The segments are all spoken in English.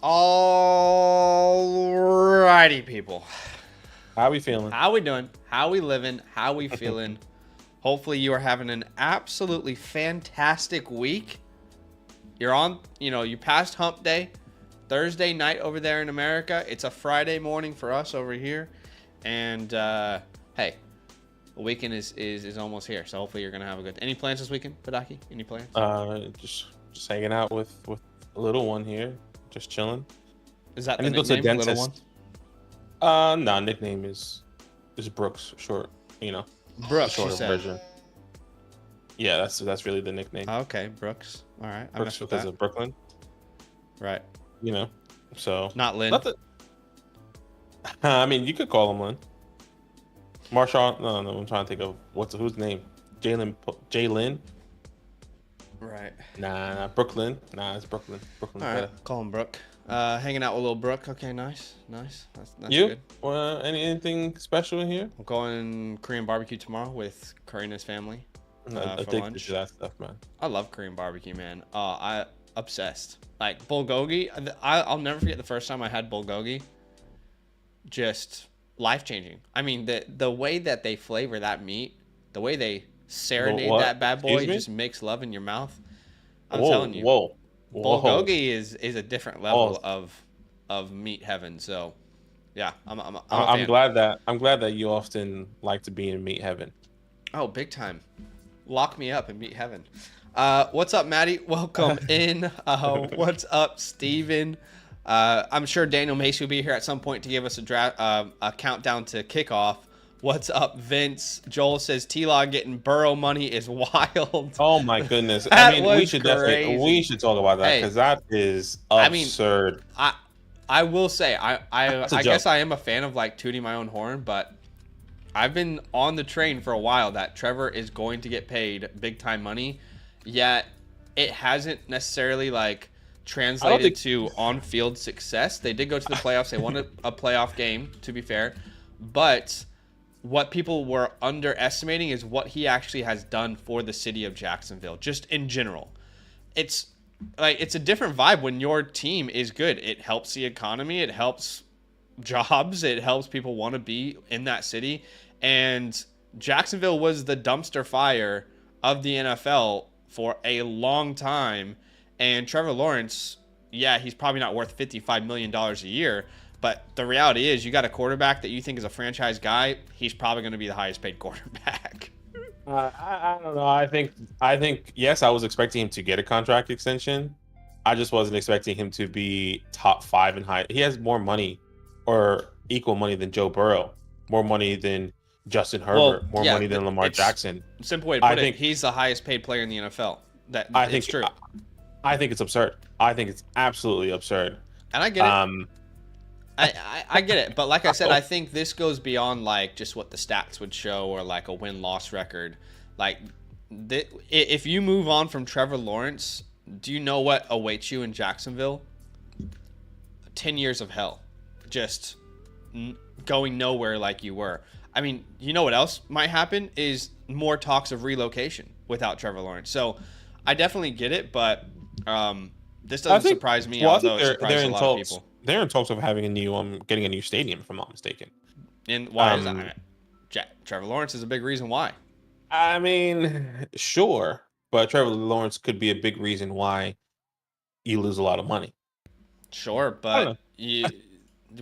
Alrighty, people. How we feeling? How we doing? How we living? How we feeling? Hopefully you are having an absolutely fantastic week. You're on, you passed hump day. Thursday night over there in America. It's a Friday morning for us over here. And hey, the weekend is almost here. So hopefully you're gonna have a good. Any plans this weekend, Padaki? Any plans? Just hanging out with a little one here, just chilling. Is that I the need to go to the nickname, little dentist. one? No, nickname is Brooks, short. Brooks, shorter you said. version. Yeah, that's really the nickname. Okay, Brooks. All right, I Brooks messed with because that. of Brooklyn. Right. So Not Lynn. I mean, you could call him Lynn. Marshall. No, I'm trying to think of who's name. Jalen. Right. Nah, Brooklyn. Nah, it's Brooklyn. Brooklyn. All right, call him Brooke. Hanging out with little Brooke. Okay, nice. That's You? good. Anything special in here? I'm going Korean barbecue tomorrow with Curry and his family for Addicted lunch. to that stuff, man. I love Korean barbecue, man. I obsessed. Like bulgogi. I'll never forget the first time I had bulgogi. Just life changing. I mean, the way that they flavor that meat, the way they serenade that bad boy, just makes love in your mouth. I'm telling you. Whoa. Bulgogi is a different level of meat heaven. So, yeah, I'm a fan. glad that you often like to be in meat heaven. Oh, big time! Lock me up in meat heaven. What's up, Maddie? Welcome in. What's up, Steven? I'm sure Daniel Macy will be here at some point to give us a countdown to kickoff. What's up, Vince? Joel says TLAW getting Burrow money is wild. Oh my goodness! We should talk about that because that is absurd. I mean, I will say I guess I am a fan of like tooting my own horn, but I've been on the train for a while that Trevor is going to get paid big time money, yet it hasn't necessarily like translated to on-field success. They did go to the playoffs. They won a playoff game, to be fair, but what people were underestimating is what he actually has done for the city of Jacksonville, just in general. It's a different vibe when your team is good. It helps the economy. It helps jobs. It helps people want to be in that city. And Jacksonville was the dumpster fire of the NFL for a long time. And Trevor Lawrence, yeah, he's probably not worth $55 million a year. But the reality is you got a quarterback that you think is a franchise guy. He's probably going to be the highest paid quarterback. I don't know. I think yes, I was expecting him to get a contract extension. I just wasn't expecting him to be top 5 and high. He has more money or equal money than Joe Burrow, more money than Justin Herbert, more money than Lamar Jackson. Simple way to put it, he's the highest paid player in the NFL. It's true. I think it's absurd. I think it's absolutely absurd. And I get it. I get it, but like I said, I think this goes beyond like just what the stats would show or like a win-loss record. Like, if you move on from Trevor Lawrence, do you know what awaits you in Jacksonville? 10 years of hell, just going nowhere like you were. I mean, you know what else might happen is more talks of relocation without Trevor Lawrence. So I definitely get it, but this doesn't surprise me, although it surprises a lot of people. They're in talks of having getting a new stadium, if I'm not mistaken. And why is that? Trevor Lawrence is a big reason why. I mean, sure, but Trevor Lawrence could be a big reason why you lose a lot of money. Sure, but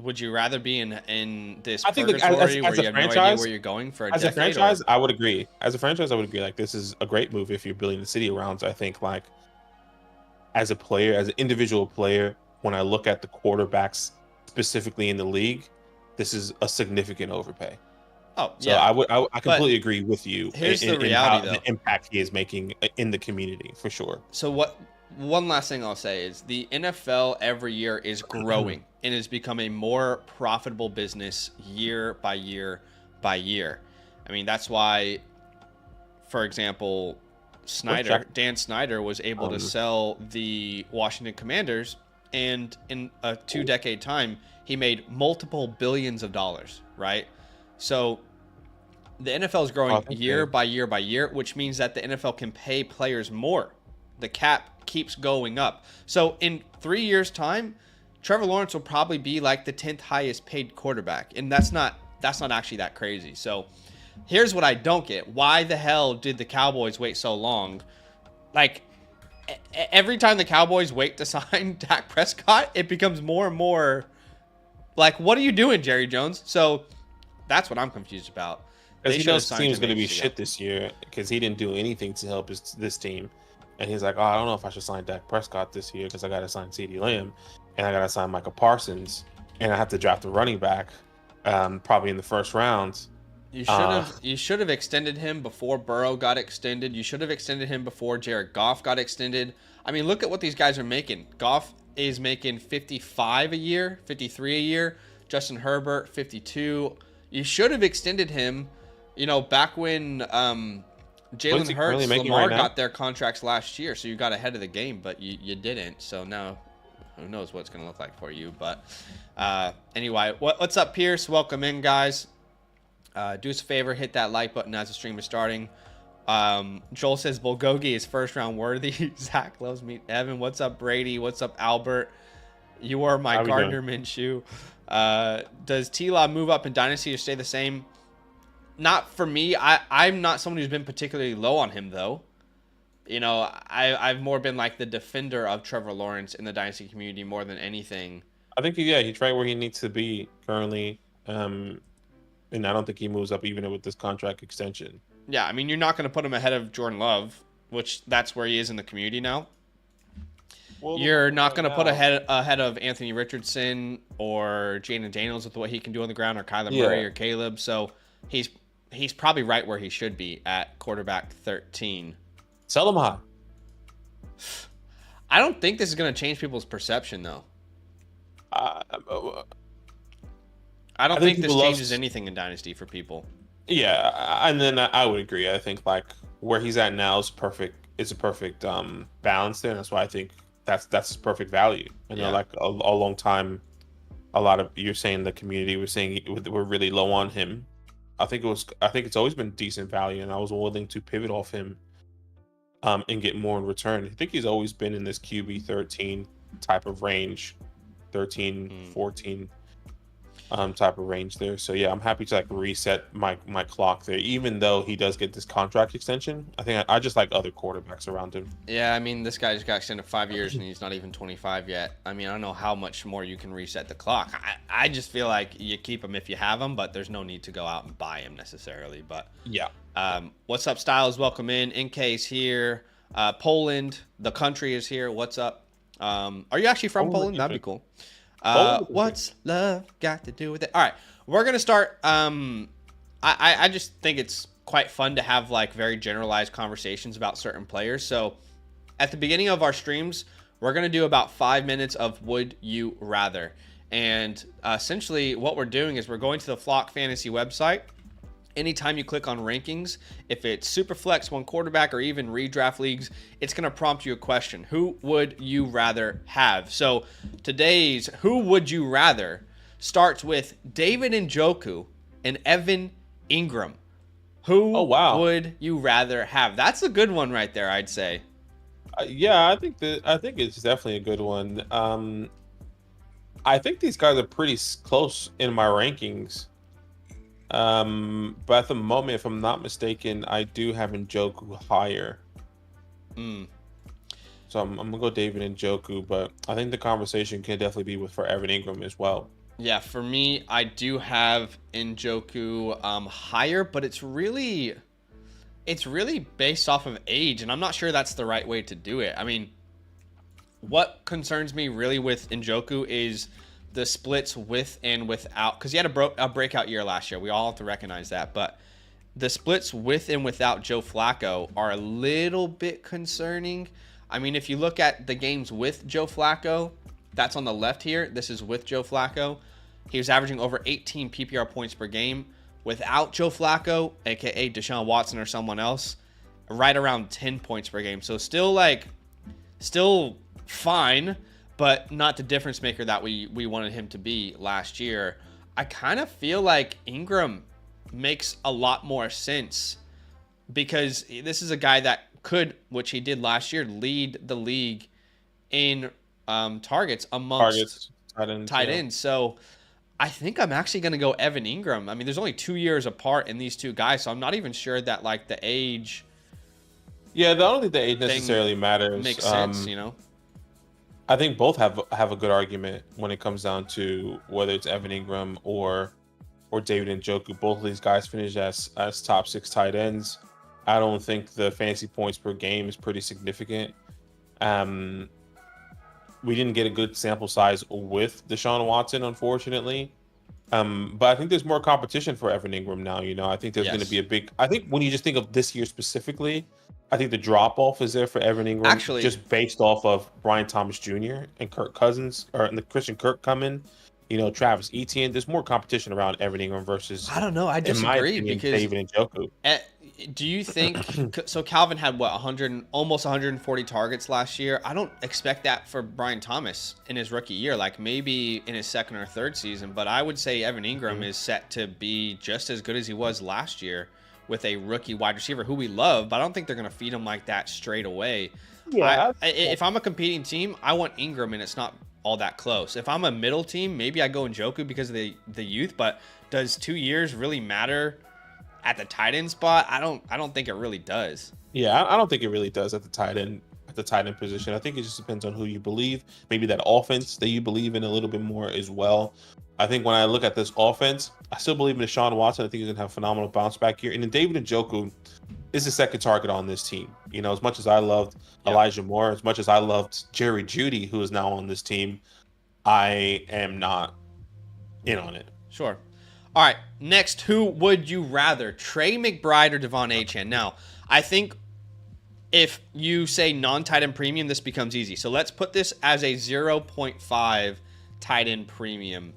would you rather be in this purgatory where you have no idea where you're going for a decade? As a franchise, I would agree. Like, this is a great move if you're building the city around. So I think, like, as a player, as an individual player, when I look at the quarterbacks specifically in the league, this is a significant overpay. Oh, so yeah. I completely agree with you. Here's the reality, though. The impact he is making in the community, for sure. So one last thing I'll say is the NFL every year is growing and has become a more profitable business year by year by year. I mean, that's why, for example, Dan Snyder was able to sell the Washington Commanders, and in a 2-decade time, he made multiple billions of dollars, right? So the NFL is growing year by year by year, which means that the NFL can pay players more. The cap keeps going up. So in 3 years' time, Trevor Lawrence will probably be like the 10th highest paid quarterback, and that's not actually that crazy. So here's what I don't get: why the hell did the Cowboys wait so long? Like, every time the Cowboys wait to sign Dak Prescott, it becomes more and more like, what are you doing, Jerry Jones? So that's what I'm confused about. Because he knows his team's going to be shit this year because he didn't do anything to help this team. And he's like, oh, I don't know if I should sign Dak Prescott this year because I got to sign CeeDee Lamb and I got to sign Micah Parsons and I have to draft a running back probably in the first round. You should have extended him before Burrow got extended. You should have extended him before Jared Goff got extended. I mean, look at what these guys are making. Goff is making 55 a year, 53 a year. Justin Herbert, 52. You should have extended him, back when Jalen Hurts, Lamar got their contracts last year. So you got ahead of the game, but you didn't. So now who knows what it's going to look like for you. But anyway, what's up, Pierce? Welcome in, guys. Do us a favor, hit that like button as the stream is starting. Joel says Bulgogi is first round worthy. Zach loves me. Evan, what's up, Brady? What's up, Albert? You are my Gardner Minshew. Does TLAW move up in Dynasty or stay the same? Not for me. I'm not someone who's been particularly low on him, though. I've more been like the defender of Trevor Lawrence in the Dynasty community more than anything. I think, he's right where he needs to be currently. And I don't think he moves up even with this contract extension. Yeah, I mean, you're not going to put him ahead of Jordan Love, which that's where he is in the community now. Well, you're not going to put ahead of Anthony Richardson or Jaden Daniels with what he can do on the ground, or Kyler Murray or Caleb. So he's probably right where he should be at quarterback 13. Sell him high. I don't think this is going to change people's perception, though. I don't think this changes anything in Dynasty for people. Yeah, and then I would agree. I think like where he's at now is perfect. It's a perfect balance there. And that's why I think that's perfect value. And like a long time, a lot of you're saying the community was saying we're really low on him. I think it's always been decent value, and I was willing to pivot off him and get more in return. I think he's always been in this QB 13 type of range, 13, 14. Type of range there. So yeah, I'm happy to like reset my clock there, even though he does get this contract extension. I think I just like other quarterbacks around him. Yeah, I mean, this guy just got extended 5 years and he's not even 25 yet. I mean, I don't know how much more you can reset the clock. I just feel like you keep him if you have him, but there's no need to go out and buy him necessarily. But yeah. What's up, Styles? Welcome in. NK's here. Poland, the country is here. What's up? Are you actually from Poland? That'd be cool. What's love got to do with it? All right, we're gonna start. I just think it's quite fun to have like very generalized conversations about certain players. So at the beginning of our streams, we're gonna do about 5 minutes of would you rather, and essentially what we're doing is we're going to the Flock Fantasy website. Anytime you click on rankings, if it's Superflex, one quarterback, or even redraft leagues, it's going to prompt you a question. Who would you rather have? So today's Who Would You Rather starts with David Njoku and Evan Ingram. Who would you rather have? That's a good one right there, I'd say. Yeah, I think it's definitely a good one. I think these guys are pretty close in my rankings. But at the moment, if I'm not mistaken, I do have Njoku higher. So I'm gonna go David Njoku, but I think the conversation can definitely be for Evan Ingram as well. Yeah, for me, I do have Njoku higher, but it's really based off of age, and I'm not sure that's the right way to do it. I mean, what concerns me really with Njoku is the splits with and without, because he had a breakout year last year. We all have to recognize that. But the splits with and without Joe Flacco are a little bit concerning. I mean, if you look at the games with Joe Flacco, that's on the left here. This is with Joe Flacco. He was averaging over 18 PPR points per game. Without Joe Flacco, aka Deshaun Watson or someone else, right around 10 points per game. So still fine, but not the difference maker that we wanted him to be last year. I kind of feel like Ingram makes a lot more sense because this is a guy that could, which he did last year, lead the league in targets amongst tight ends. So I think I'm actually going to go Evan Ingram. I mean, there's only 2 years apart in these two guys, so I'm not even sure that like the age. Yeah, I don't think the age necessarily matters. Makes sense, I think both have a good argument when it comes down to whether it's Evan Ingram or David Njoku. Both of these guys finished as top 6 tight ends. I don't think the fantasy points per game is pretty significant. We didn't get a good sample size with Deshaun Watson, unfortunately. But I think there's more competition for Evan Ingram now. I think there's going to be a big. I think when you just think of this year specifically, I think the drop off is there for Evan Ingram, actually, just based off of Brian Thomas Jr. and Kirk Cousins, and the Christian Kirk coming. Travis Etienne. There's more competition around Evan Ingram versus. I don't know. I disagree because David Njoku. Do you think so? Calvin had what, 100, almost 140 targets last year. I don't expect that for Brian Thomas in his rookie year. Like maybe in his second or third season, but I would say Evan Ingram is set to be just as good as he was last year with a rookie wide receiver who we love. But I don't think they're going to feed him like that straight away. Yeah. If I'm a competing team, I want Ingram, and it's not all that close. If I'm a middle team, maybe I go Njoku because of the youth. But does 2 years really matter at the tight end spot? I don't think it really does. Yeah, I don't think it really does at the tight end position. I think it just depends on who you believe. Maybe that offense that you believe in a little bit more as well. I think when I look at this offense, I still believe in Deshaun Watson. I think he's gonna have a phenomenal bounce back here. And then David Njoku is the second target on this team. As much as I loved Elijah Moore, as much as I loved Jerry Jeudy, who is now on this team, I am not in on it. Sure. All right, next, who would you rather, Trey McBride or Devon Achane? Now, I think if you say non-tight end premium, this becomes easy. So let's put this as a 0.5 tight end premium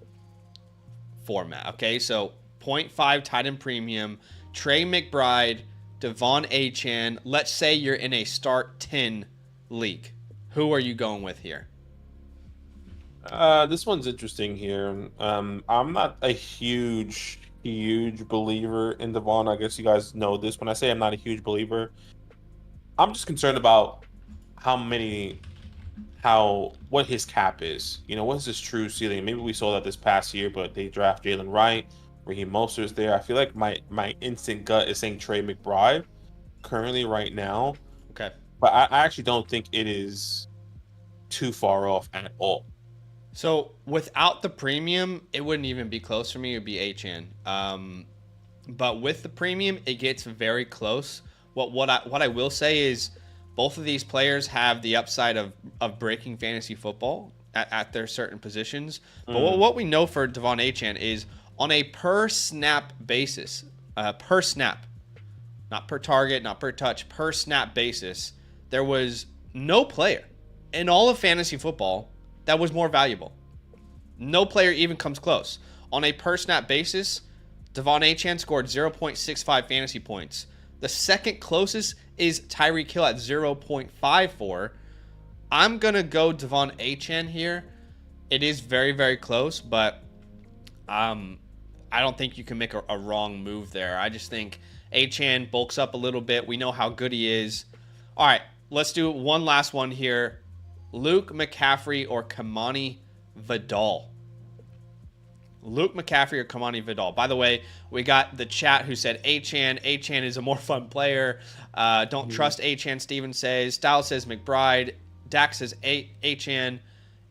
format, okay? So 0.5 tight end premium, Trey McBride, Devon Achane. Let's say you're in a start 10 league. Who are you going with here? This one's interesting here. I'm not a huge believer in Devon. I guess you guys know this. When I say I'm not a huge believer, I'm just concerned about what his cap is. What's his true ceiling? Maybe we saw that this past year, but they draft Jalen Wright, Raheem Mostert's there. I feel like my instant gut is saying Trey McBride currently right now. Okay. But I actually don't think it is too far off at all. So without the premium, it wouldn't even be close for me. It would be Achane. But with the premium, it gets very close. What I will say is both of these players have the upside of breaking fantasy football at their certain positions. But what we know for Devon Achane is on a per snap basis, per snap, not per target, not per touch, per snap basis, there was no player in all of fantasy football that was more valuable. No player even comes close. On a per snap basis, Devon Achane scored 0.65 fantasy points. The second closest is Tyreek Hill at 0.54. I'm going to go Devon Achane here. It is very, very close, but I don't think you can make a wrong move there. I just think Achane bulks up a little bit. We know how good he is. All right, let's do one last one here. Luke McCaffrey or Kamani Vidal? Luke McCaffrey or Kamani Vidal? By the way, we got the chat who said Achane. Achane is a more fun player. Don't trust Achane, Steven says. Styles says McBride. Dak says Achane.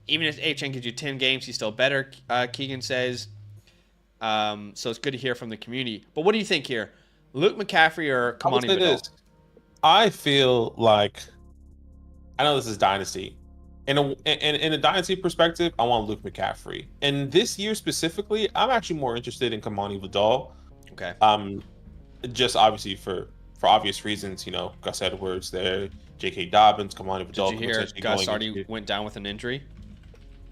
Even if Achane gives you 10 games, he's still better, Keegan says. So it's good to hear from the community. But what do you think here? Luke McCaffrey or Kamani Vidal? I feel like, I know this is Dynasty. In a Dynasty perspective, I want Luke McCaffrey. And this year specifically, I'm actually more interested in Kamani Vidal. Okay. Just obviously for obvious reasons, Gus Edwards there, J.K. Dobbins, Kamani Vidal. Did you hear Gus already went down with an injury?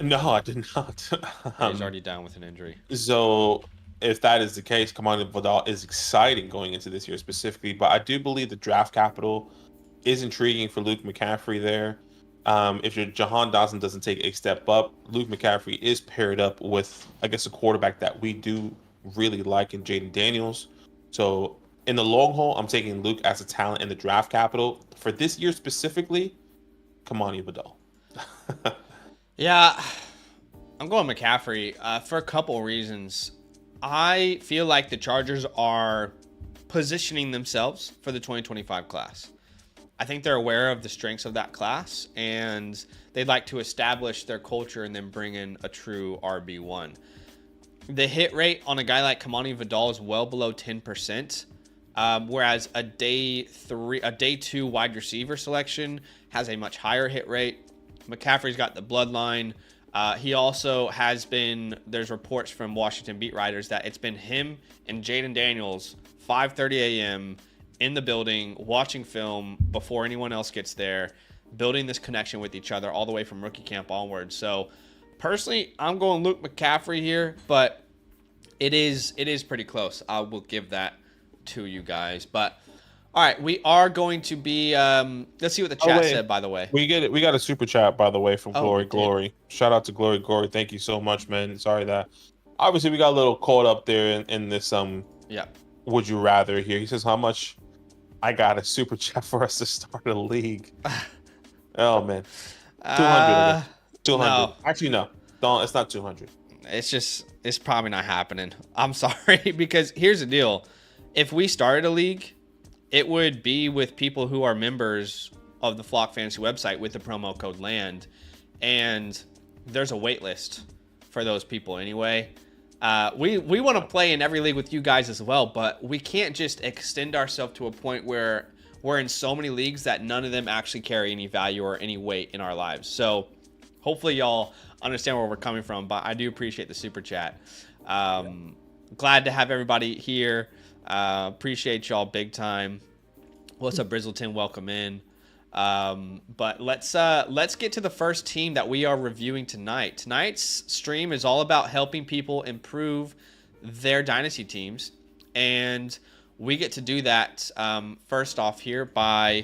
No, I did not. He's already down with an injury. So if that is the case, Kamani Vidal is exciting going into this year specifically. But I do believe the draft capital is intriguing for Luke McCaffrey there. If your Jahan Dotson doesn't take a step up, Luke McCaffrey is paired up with, I guess, a quarterback that we do really like in Jaden Daniels. So in the long haul, I'm taking Luke as a talent in the draft capital. For this year specifically, Kamani Vidal. Yeah, I'm going McCaffrey for a couple reasons. I feel like the Chargers are positioning themselves for the 2025 class. I think they're aware of the strengths of that class, and they'd like to establish their culture and then bring in a true RB1. The hit rate on a guy like Kamani Vidal is well below 10%, whereas a day 2 wide receiver selection has a much higher hit rate. McCaffrey's got the bloodline. He also has been, there's reports from Washington beat writers that it's been him and Jaden Daniels, 5:30 a.m., in the building, watching film before anyone else gets there, building this connection with each other all the way from rookie camp onward. So personally, I'm going Luke McCaffrey here, but it is pretty close. I will give that to you guys. But all right, we are going to be let's see what the chat said, by the way. We got a super chat, by the way, from Glory. Shout out to Glory. Thank you so much, man. Sorry that obviously we got a little caught up there in this would you rather here. He says, how much I got a super chat for us to start a league. Oh man. 200. 200. No. Actually, no. Don't. It's not 200. It's probably not happening. I'm sorry, because here's the deal. If we started a league, it would be with people who are members of the Flock Fantasy website with the promo code LAND. And there's a wait list for those people anyway. We want to play in every league with you guys as well, but we can't just extend ourselves to a point where we're in so many leagues that none of them actually carry any value or any weight in our lives. So hopefully y'all understand where we're coming from, but I do appreciate the super chat. Glad to have everybody here. Appreciate y'all big time. What's up, Brizzleton? Welcome in. But let's get to the first team that we are reviewing tonight. Tonight's stream is all about helping people improve their dynasty teams, and we get to do that first off here by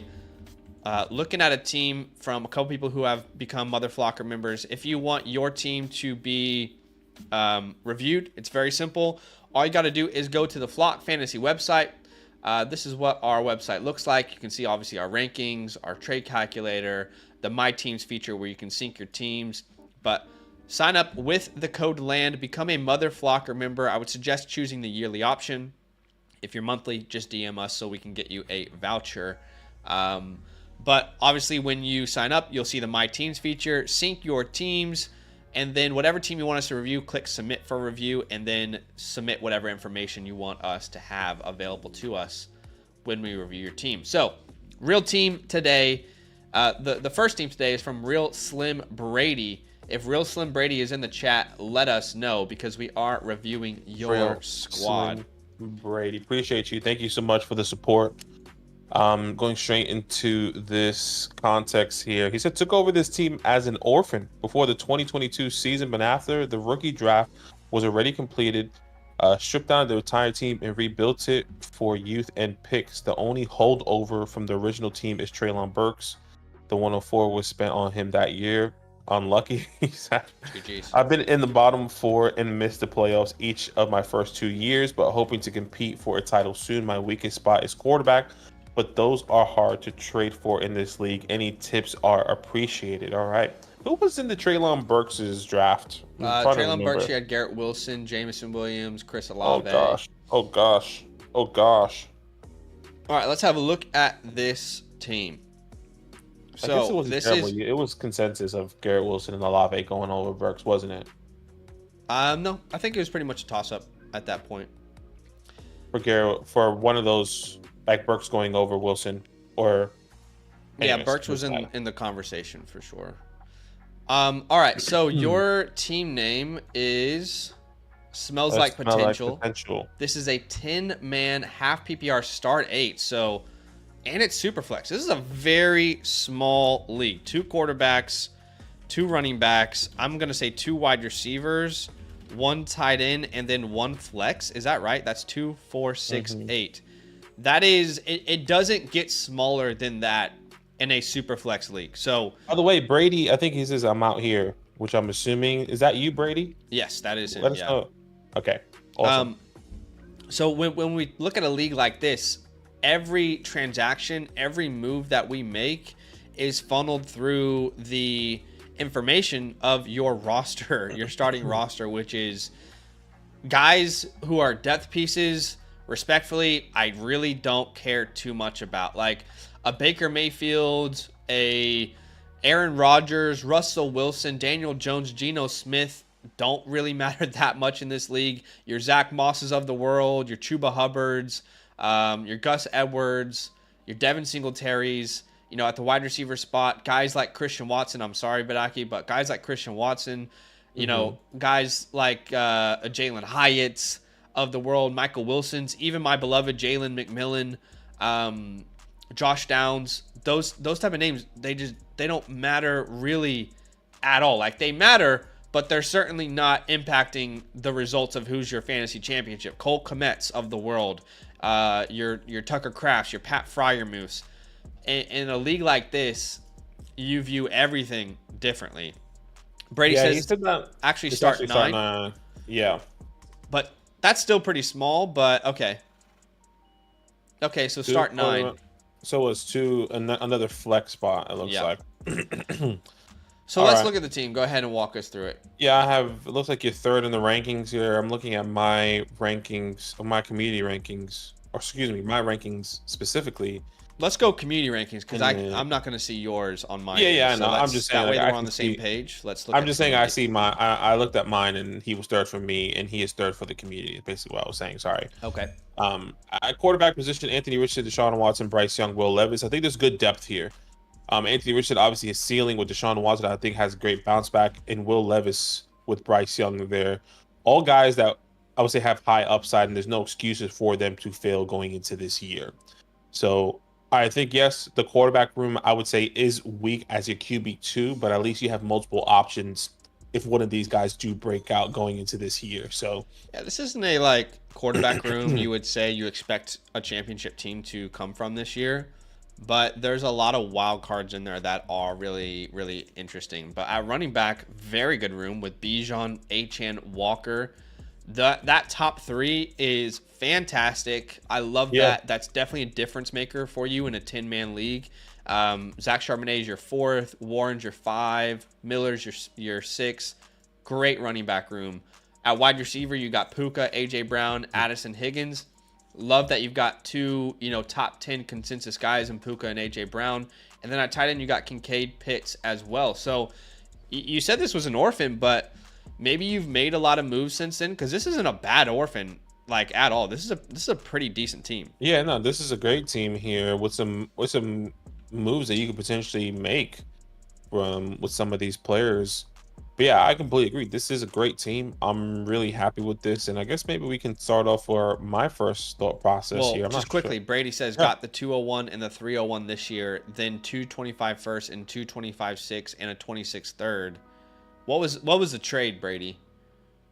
looking at a team from a couple people who have become Mother Flocker members. If you want your team to be reviewed, it's very simple. All you got to do is go to the Flock Fantasy website. This is what our website looks like. You can see obviously our rankings, our trade calculator, the My Teams feature where you can sync your teams. But sign up with the code LAND, become a Mother Flocker member. I would suggest choosing the yearly option. If you're monthly, just DM us so we can get you a voucher. But obviously when you sign up, you'll see the My Teams feature, sync your teams, and then whatever team you want us to review, click submit for review, and then submit whatever information you want us to have available to us when we review your team. So, real team today. The first team today is from RealSlmBrady. If RealSlmBrady is in the chat, let us know because we are reviewing your squad. Brady, appreciate you. Thank you so much for the support. Going straight into this context here. He said, took over this team as an orphan before the 2022 season, but after the rookie draft was already completed, stripped down the entire team and rebuilt it for youth and picks. The only holdover from the original team is Treylon Burks. The 104 was spent on him that year. Unlucky. I've been in the bottom 4 and missed the playoffs each of my first 2 years, but hoping to compete for a title soon. My weakest spot is quarterback, but those are hard to trade for in this league. Any tips are appreciated. All right. Who was in the Treylon Burks' draft? Treylon Burks, you had Garrett Wilson, Jameson Williams, Chris Olave. Oh, gosh. All right, let's have a look at this team. So it was consensus of Garrett Wilson and Olave going over Burks, wasn't it? No, I think it was pretty much a toss-up at that point. For one of those, like Burks going over Wilson, or anyways, yeah, Burks was in the conversation for sure. All right, so your team name is Smells Like Potential. This is a 10-man half PPR start 8, so. And it's super flex. This is a very small league. 2 quarterbacks, 2 running backs. I'm going to say 2 wide receivers, 1 tight end, and then 1 flex. Is that right? That's 2, 4, 6, 8. That is, it doesn't get smaller than that in a super flex league. So, by the way, Brady, I think he says I'm out here, which I'm assuming. Is that you, Brady? Yes, that is him. Let us know. Okay. Awesome. So when we look at a league like this, every transaction, every move that we make is funneled through the information of your roster, your starting roster, which is guys who are depth pieces. Respectfully, I really don't care too much about, like a Baker Mayfield, a Aaron Rodgers, Russell Wilson, Daniel Jones, Geno Smith don't really matter that much in this league. Your Zach Mosses of the world, your Chuba Hubbards, your Gus Edwards, your Devin Singletaries, you know, at the wide receiver spot, guys like Christian Watson. I'm sorry, Badaki, but guys like Christian Watson, you know, guys like Jalen Hyatt's of the world, Michael Wilson's, even my beloved Jalen McMillan, Josh Downs, those type of names, they don't matter really at all. Like, they matter, but they're certainly not impacting the results of who's your fantasy championship. Cole Kmet's of the world, your Tucker Crafts, your Pat Fryermuths. In a league like this, you view everything differently. Brady says actually start 9. Yeah. But that's still pretty small, but okay. Okay, so start 9. So it's another flex spot, it looks like. So let's look at the team. Go ahead and walk us through it. Yeah, it looks like you're third in the rankings here. I'm looking at my rankings, my community rankings, or excuse me, my rankings specifically. Let's go community rankings, because I'm not going to see yours on mine. Yeah, I know. I'm just saying that way we're on the same page. Let's look. I'm just saying I see I looked at mine, and he was third for me, and he is third for the community. Basically, what I was saying. Sorry. Okay. At quarterback position, Anthony Richardson, Deshaun Watson, Bryce Young, Will Levis. I think there's good depth here. Anthony Richardson obviously is ceiling with Deshaun Watson. I think has a great bounce back, and Will Levis with Bryce Young there. All guys that I would say have high upside, and there's no excuses for them to fail going into this year. So I think, yes, the quarterback room, I would say, is weak as your QB2, but at least you have multiple options if one of these guys do break out going into this year. So yeah, this isn't a quarterback room you would say you expect a championship team to come from this year, but there's a lot of wild cards in there that are really, really interesting. But at running back, very good room with Bijan, Achane, Walker. That top 3 is fantastic. I love that. That's definitely a difference maker for you in a 10-man league. Zach Charbonnet is your 4th, Warren's your 5, Miller's your 6. Great running back room. At wide receiver, you got Puka, AJ Brown, Addison Higgins. Love that you've got 2, top 10 consensus guys in Puka and AJ Brown. And then at tight end, you got Kincaid, Pitts as well. So you said this was an orphan, but maybe you've made a lot of moves since then, because this isn't a bad orphan at all. This is a pretty decent team. Yeah, no, this is a great team here with some moves that you could potentially make with some of these players. But yeah, I completely agree. This is a great team. I'm really happy with this, and I guess maybe we can start off for my first thought process here. Just quickly, sure. Brady says got the 201 and the 301 this year, then 225 first and 225 6 and a 26 third. What was the trade, Brady?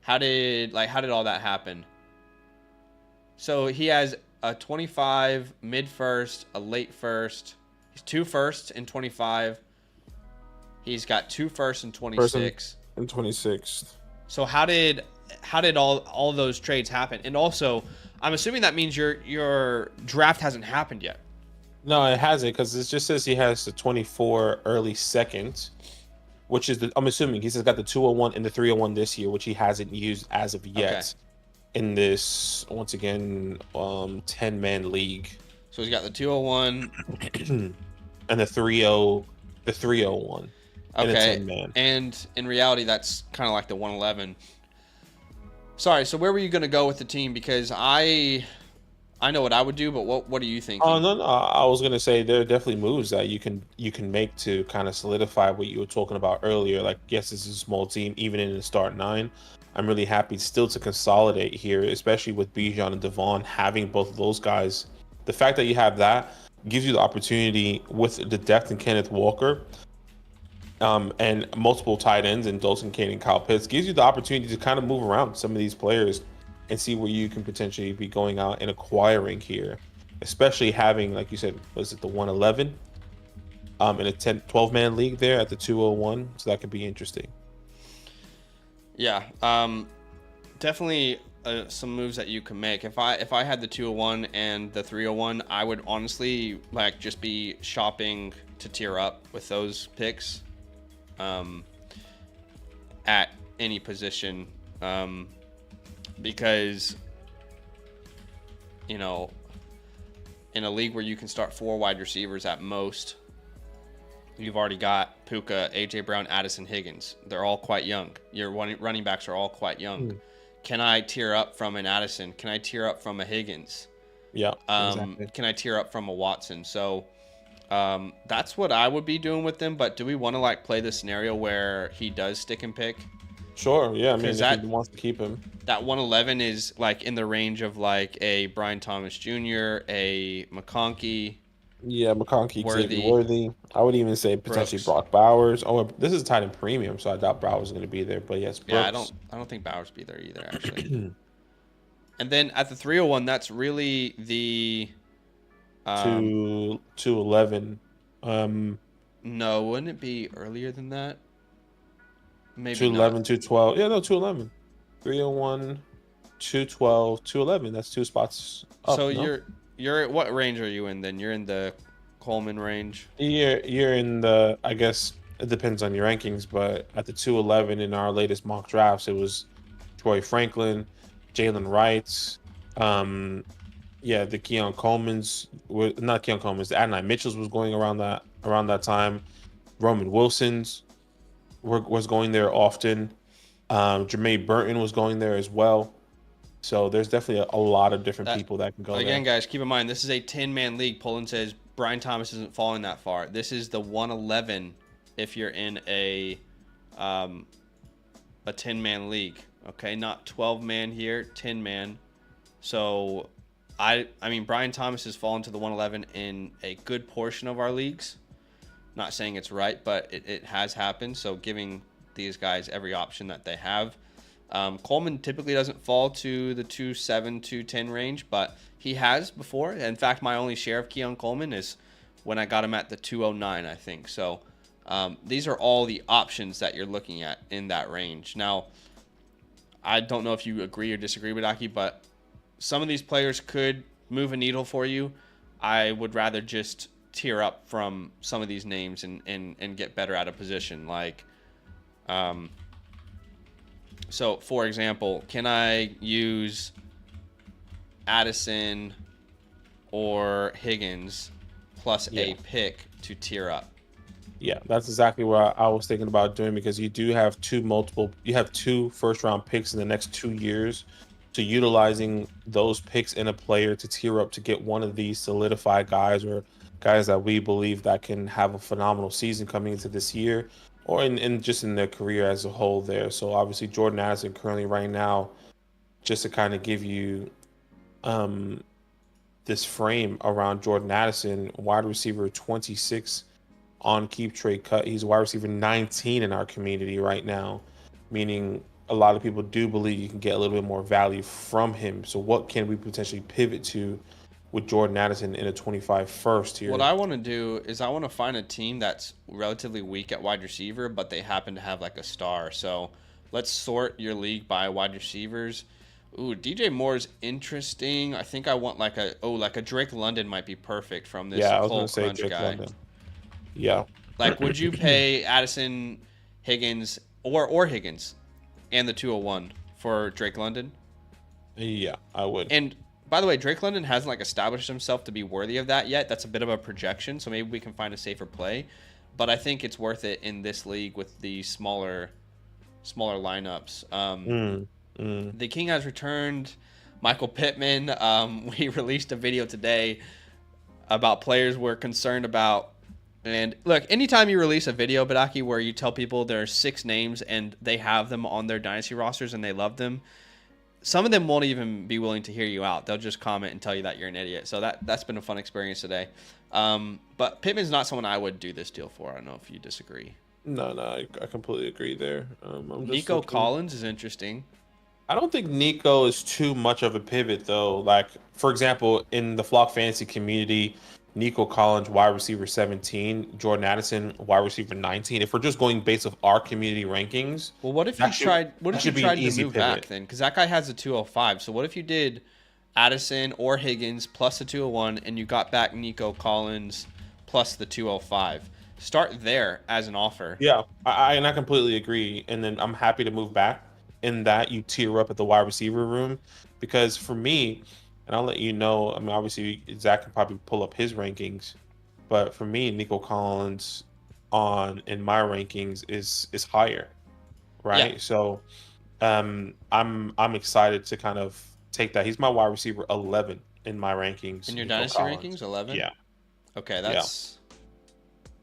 How did all that happen? So he has a 25 mid first, a late first. He's 2 firsts in 25. He's got 2 firsts in 26. And 26. So how did all those trades happen? And also, I'm assuming that means your draft hasn't happened yet. No, it hasn't, because it just says he has the 24 early second, which is I'm assuming he's got the 201 and the 301 this year, which he hasn't used as of yet in this, once again, 10-man league. So he's got the 201 and the 301. Okay. And in reality, that's kind of like the 111. Sorry, so where were you going to go with the team? Because I know what I would do, but what are you thinking? Oh, no. I was going to say there are definitely moves that you can make to kind of solidify what you were talking about earlier. Like, yes, this is a small team, even in the start 9. I'm really happy still to consolidate here, especially with Bijan and Devon having both of those guys. The fact that you have that gives you the opportunity with the depth in Kenneth Walker and multiple tight ends in Dalton Kane and Kyle Pitts, gives you the opportunity to kind of move around some of these players and see where you can potentially be going out and acquiring here, especially having, like you said, was it the 111 in a 12-man league there at the 201, so that could be interesting. Yeah, definitely some moves that you can make. If I had the 201 and the 301, I would honestly just be shopping to tier up with those picks. at any position, because, you know, in a league where you can start 4 wide receivers at most, you've already got Puka, A.J. Brown, Addison, Higgins. They're all quite young. Your running backs are all quite young. Can I tier up from an Addison? Can I tier up from a Higgins? Yeah, exactly. Can I tier up from a Watson? So that's what I would be doing with them. But do we want to like play the scenario where he does stick and pick? Sure. Yeah. I mean, if he wants to keep him, that 111 is like in the range of like a Brian Thomas Jr., a McConkey. Yeah, McConkey, Worthy. I would even say potentially Brooks. Brock Bowers. Oh, this is tied in premium, so I doubt Bowers is going to be there. But yes, Brooks. Yeah, I don't think Bowers be there either, actually. And then at the 301, that's really the 211. No, wouldn't it be earlier than that? Maybe 211, 212. Yeah, no, 211. 301, 212, 211. That's 2 spots up. So you're what range are you in then? You're in the Coleman range. You're in the, I guess it depends on your rankings, but at the 211 in our latest mock drafts, it was Troy Franklin, Jalen Wright, the Keon Coleman's, not Keon Coleman's, the Adonai Mitchell's was going around that time. Roman Wilson's was going there often. Jermaine Burton was going there as well. So there's definitely a lot of different people that can go there. Again, guys, keep in mind, this is a 10-man league. Poland says Brian Thomas isn't falling that far. This is the 111 if you're in a 10-man league. Okay, not 12-man here, 10-man. So, I mean, Brian Thomas has fallen to the 111 in a good portion of our leagues. Not saying it's right, but it has happened. So, giving these guys every option that they have. Coleman typically doesn't fall to the 2.7, 2.10 range, but he has before. In fact, my only share of Keon Coleman is when I got him at the 2.09, I think. So, these are all the options that you're looking at in that range. Now, I don't know if you agree or disagree with Aki, but some of these players could move a needle for you. I would rather just tier up from some of these names and get better at a position. Like, so for example, can I use Addison or Higgins plus a pick to tier up? Yeah, that's exactly what I was thinking about doing, because you do have two first-round picks in the next 2 years. So utilizing those picks in a player to tier up to get one of these solidified guys, or guys that we believe that can have a phenomenal season coming into this year, or in just in their career as a whole there. So obviously Jordan Addison currently right now, just to kind of give you this frame around Jordan Addison, wide receiver 26 on keep trade cut. He's wide receiver 19 in our community right now, meaning a lot of people do believe you can get a little bit more value from him. So what can we potentially pivot to with Jordan Addison in a 25 first here? What I want to do is I want to find a team that's relatively weak at wide receiver, but they happen to have like a star. So let's sort your league by wide receivers. Ooh, DJ Moore's interesting. I think I want like a Drake London might be perfect from this Cole Crunch guy. London. Yeah. Like, would you pay Addison, Higgins, or Higgins and the 201 for Drake London? Yeah, I would. And by the way, Drake London hasn't like established himself to be worthy of that yet. That's a bit of a projection, so maybe we can find a safer play. But I think it's worth it in this league with the smaller lineups. The King has returned. Michael Pittman. We released a video today about players we're concerned about. And look, anytime you release a video, Badaki, where you tell people there are 6 names and they have them on their Dynasty rosters and they love them, some of them won't even be willing to hear you out. They'll just comment and tell you that you're an idiot. So that's been a fun experience today. But Pittman's not someone I would do this deal for. I don't know if you disagree. No, I completely agree there. Nico Collins is interesting. I don't think Nico is too much of a pivot, though. Like, for example, in the Flock Fantasy community, Nico Collins, wide receiver 17, Jordan Addison, wide receiver 19. If we're just going based off our community rankings, well, what if you tried to move back then? Because that guy has a 205. So what if you did Addison or Higgins plus the 201, and you got back Nico Collins plus the 205? Start there as an offer. Yeah, I completely agree. And then I'm happy to move back in that you tier up at the wide receiver room, because for me, and I'll let you know. I mean, obviously Zach can probably pull up his rankings, but for me, Nico Collins in my rankings is higher, Yeah. right? So I'm excited to kind of take that. He's my wide receiver 11 in my rankings. In your Nico Dynasty Collins. rankings, 11? Yeah, Okay, yeah. that's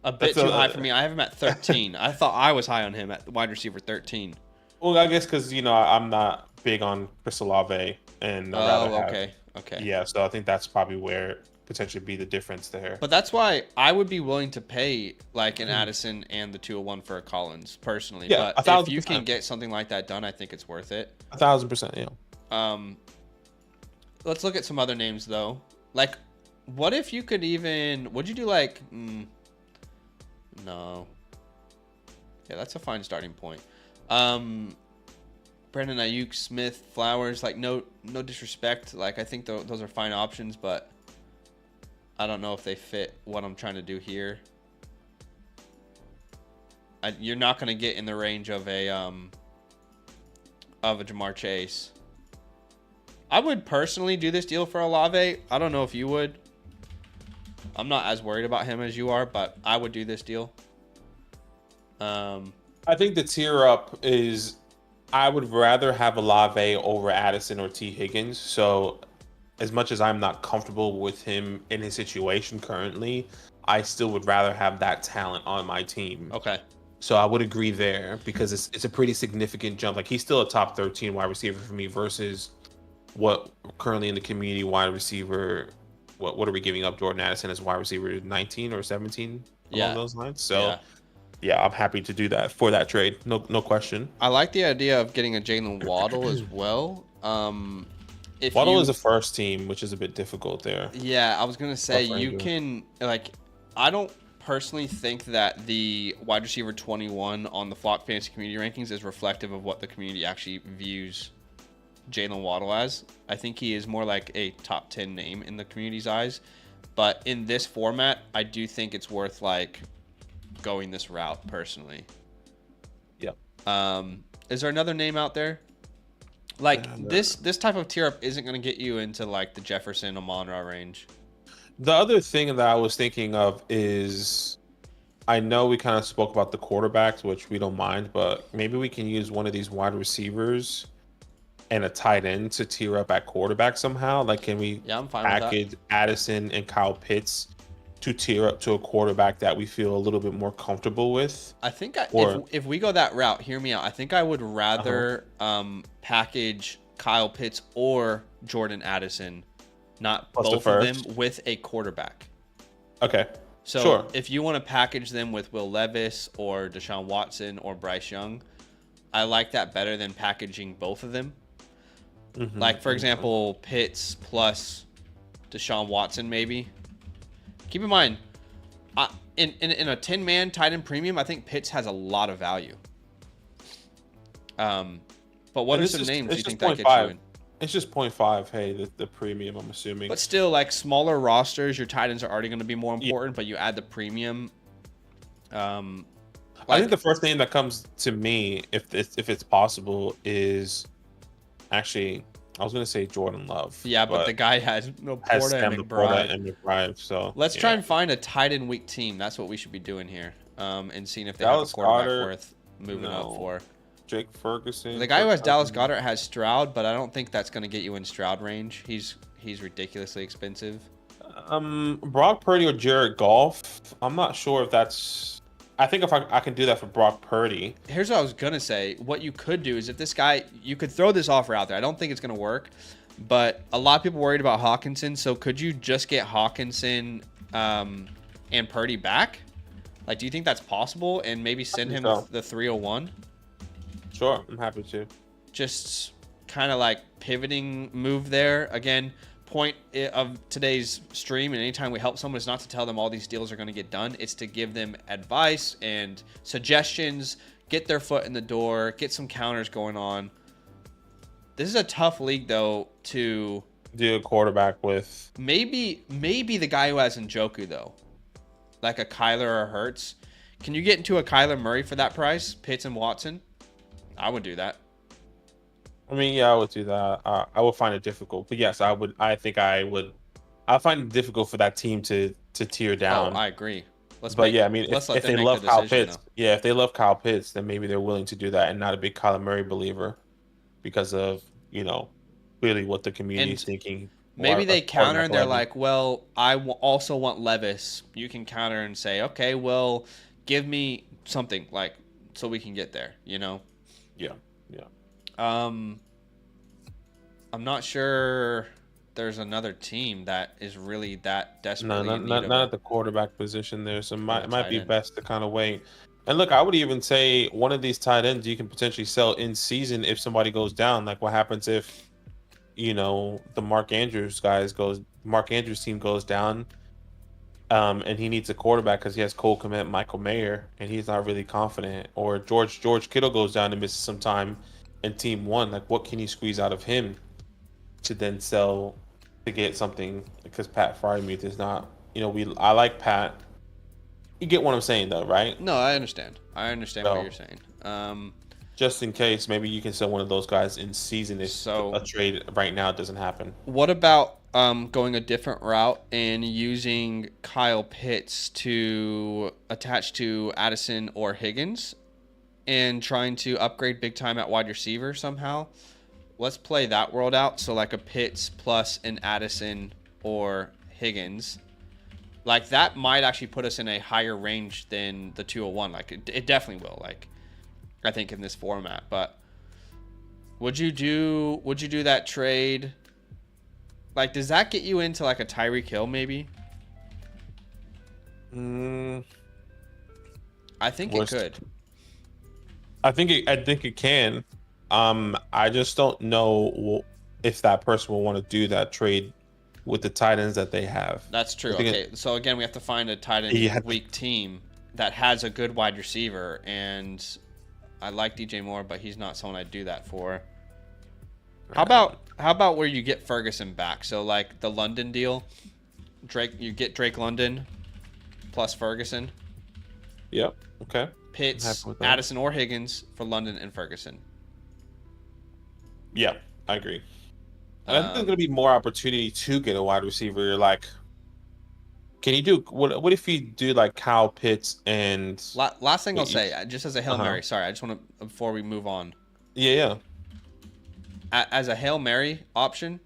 a bit That's too high for me. I have him at 13. I thought I was high on him at wide receiver 13. Well, I guess because I'm not big on Chris Olave, and I'd rather have. Okay. Yeah, so I think that's probably where potentially be the difference there. But that's why I would be willing to pay like an Addison and the 201 for a Collins personally. Yeah, but if you can get something like that done, I think it's worth it. 1,000%, yeah. Let's look at some other names though. Like, what if you could even? Would you do like? No. Yeah, that's a fine starting point. Brandon Ayuk, Smith, Flowers. Like, no disrespect. Like, I think those are fine options, but I don't know if they fit what I'm trying to do here. You're not going to get in the range of a Jamar Chase. I would personally do this deal for Olave. I don't know if you would. I'm not as worried about him as you are, but I would do this deal. I think the tier up is I would rather have Olave over Addison or T. Higgins. So as much as I'm not comfortable with him in his situation currently, I still would rather have that talent on my team. Okay. So I would agree there, because it's a pretty significant jump. Like, he's still a top 13 wide receiver for me versus what currently in the community wide receiver. What are we giving up Jordan Addison as wide receiver 19 or 17 along those lines? So yeah, I'm happy to do that for that trade. No question. I like the idea of getting a Jalen Waddle as well. Waddle is a first team, which is a bit difficult there. Yeah, I was gonna say you can like. I don't personally think that the wide receiver 21 on the Flock Fantasy Community rankings is reflective of what the community actually views Jalen Waddle as. I think he is more like a top 10 name in the community's eyes, but in this format, I do think it's worth like going this route personally. Yeah. Is there another name out there? Like this type of tier up isn't going to get you into like the Jefferson Amon-Ra range. The other thing that I was thinking of is, I know we kind of spoke about the quarterbacks, which we don't mind, but maybe we can use one of these wide receivers and a tight end to tier up at quarterback somehow. Like, can we package Addison and Kyle Pitts to tier up to a quarterback that we feel a little bit more comfortable with? I think if we go that route, hear me out. I think I would rather package Kyle Pitts or Jordan Addison, not both of them, with a quarterback. Okay. So if you want to package them with Will Levis or Deshaun Watson or Bryce Young, I like that better than packaging both of them. Like, for example, Pitts plus Deshaun Watson, maybe. Keep in mind, in a 10-man tight end premium, I think Pitts has a lot of value. But what are some names you think that gets you in? It's just 0.5, hey, the premium, I'm assuming. But still, like, smaller rosters, your tight ends are already going to be more important, but you add the premium. I think the first name that comes to me, if it's possible, is actually, I was going to say Jordan Love. Yeah, but the guy has Porta and McBride. So let's try and find a tight end weak team. That's what we should be doing here, and seeing if they have a quarterback worth moving up for. Jake Ferguson. The guy who has Dallas Goedert has Stroud, but I don't think that's going to get you in Stroud range. He's ridiculously expensive. Brock Purdy or Jared Goff. I'm not sure if that's. I think if I can do that for Brock Purdy. Here's what I was gonna say. What you could do is if this guy, you could throw this offer out there. I don't think it's gonna work, but a lot of people worried about Hawkinson. So could you just get Hawkinson and Purdy back? Like, do you think that's possible? And maybe send him the 301? Sure, I'm happy to. Just kind of like pivoting move there. Again, point of today's stream and anytime we help someone is not to tell them all these deals are going to get done. It's to give them advice and suggestions, get their foot in the door, get some counters going on. This is a tough league, though, to do a quarterback with. Maybe the guy who has Njoku, though. like a Kyler or a Hurts. Can you get into a Kyler Murray for that price? Pitts and Watson? I would do that. I mean, yeah, I would do that. I would find it difficult, but yes, I would. I think I would. I find it difficult for that team to tear down. Oh, I agree. But yeah, I mean, if they love Kyle Pitts, yeah, if they love Kyle Pitts, then maybe they're willing to do that and not a big Kyler Murray believer because of, really what the community is thinking. Maybe they counter and they're like, well, I also want Levis. You can counter and say, okay, well, give me something like so we can get there, Yeah. I'm not sure there's another team that is really that desperately in need of not at the quarterback position there, so might be best to kind of wait. And look, I would even say one of these tight ends you can potentially sell in season if somebody goes down. Like what happens if the Mark Andrews team goes down, and he needs a quarterback because he has Cole Kmet, Michael Mayer, and he's not really confident. Or George Kittle goes down and misses some time in team one. Like what can you squeeze out of him to then sell to get something? Because Pat Frymuth is not, I like Pat. You get what I'm saying though, right? No, I understand. What you're saying. Just in case, maybe you can sell one of those guys in season if a trade right now doesn't happen. What about going a different route and using Kyle Pitts to attach to Addison or Higgins and trying to upgrade big time at wide receiver somehow? Let's play that world out. So like a Pitts plus an Addison or Higgins. Like that might actually put us in a higher range than the 201. Like it definitely will. Like I think in this format, but would you do that trade? Like, does that get you into like a Tyreek Hill maybe? I think it could. I think it can. I just don't know if that person will want to do that trade with the tight ends that they have. That's true. Okay, so again, we have to find a tight end weak team that has a good wide receiver, and I like DJ Moore, but he's not someone I'd do that for. How about where you get Ferguson back? So like the London deal, you get Drake London plus Ferguson. Yep. Okay. Pitts, Addison or Higgins for London and Ferguson. Yeah, I agree. I think there's going to be more opportunity to get a wide receiver. Like, can you do what if you do like Kyle Pitts and last thing I'll say, just as a Hail Mary. Sorry, I just want to before we move on. Yeah. As a Hail Mary option,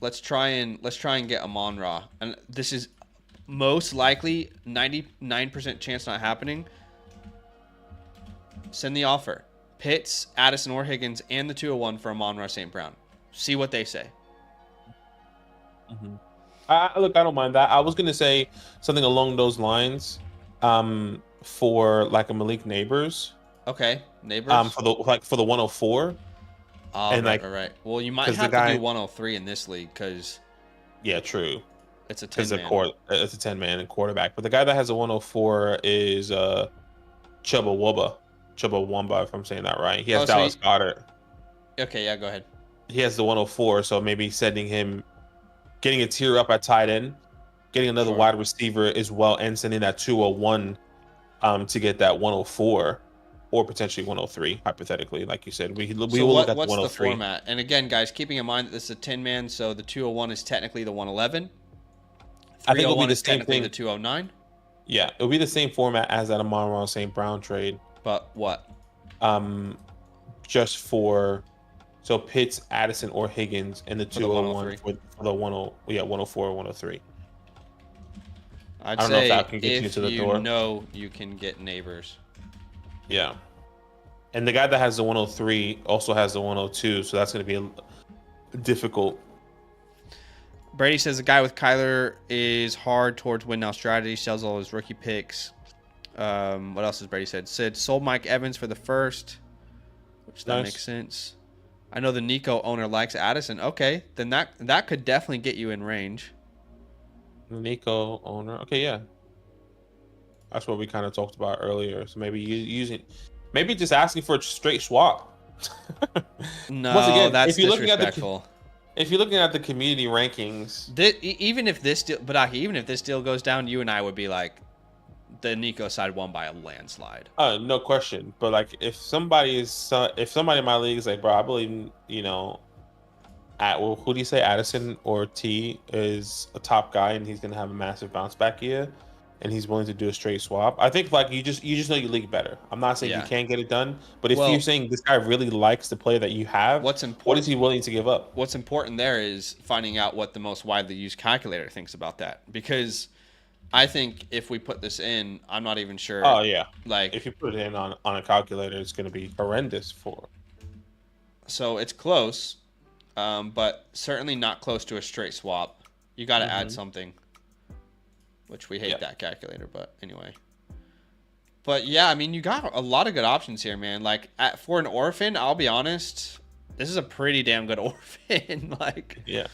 let's try and get Amon-Ra, and this is most likely 99% chance not happening. Send the offer. Pitts, Addison or Higgins, and the 201 for Amon-Ra St. Brown. See what they say. Mm-hmm. Look, I don't mind that. I was gonna say something along those lines, for like a Malik Neighbors. Okay, Neighbors. For the 104. And right. Well, you might have to do 103 in this league because. Yeah, true. It's a 10-man. It's a 10-man and quarterback, but the guy that has a 104 is Chubba Wamba, if I'm saying that right. He has Dallas Goedert. Okay, yeah, go ahead. He has the 104, so maybe sending him, getting a tier up at tight end, getting another wide receiver as well, and sending that 201 to get that 104 or potentially 103, hypothetically, like you said. We will look at the 103. What's the format? And again, guys, keeping in mind that this is a 10-man, so the 201 is technically the 111. I think it'll be the same thing. The 209. Yeah, it'll be the same format as that Amon-Ra St. Brown trade. But what? Just for Pitts, Addison, or Higgins, and the 201 for the 104 or 103. I don't know if that can get you to the door. You can get Neighbors. Yeah, and the guy that has the 103 also has the 102, so that's going to be difficult. Brady says the guy with Kyler is hard towards win now strategy, sells all his rookie picks. What else has Brady said? Said sold Mike Evans for the first, which that makes sense. I know the Nico owner likes Addison. Okay, then that could definitely get you in range. The Nico owner. Okay, yeah. That's what we kind of talked about earlier. So maybe just asking for a straight swap. No, that's disrespectful. If you're looking at the community rankings, even if this deal, but Aki, even if this deal goes down, you and I would be like, the Nico side won by a landslide. no question. But like, if somebody in my league is like, bro, I believe who do you say, Addison or T is a top guy and he's gonna have a massive bounce back year, and he's willing to do a straight swap. I think like you just know your league better. I'm not saying you can't get it done, but if you're saying this guy really likes the player that you have, what is he willing to give up? What's important there is finding out what the most widely used calculator thinks about that, because I think if we put this in, I'm not even sure. Oh yeah, like if you put it in on a calculator, it's going to be horrendous for. So it's close, but certainly not close to a straight swap. You got to add something, which we hate that calculator, but anyway. But yeah, I mean, you got a lot of good options here, man. Like for an orphan, I'll be honest, this is a pretty damn good orphan. Like, yeah.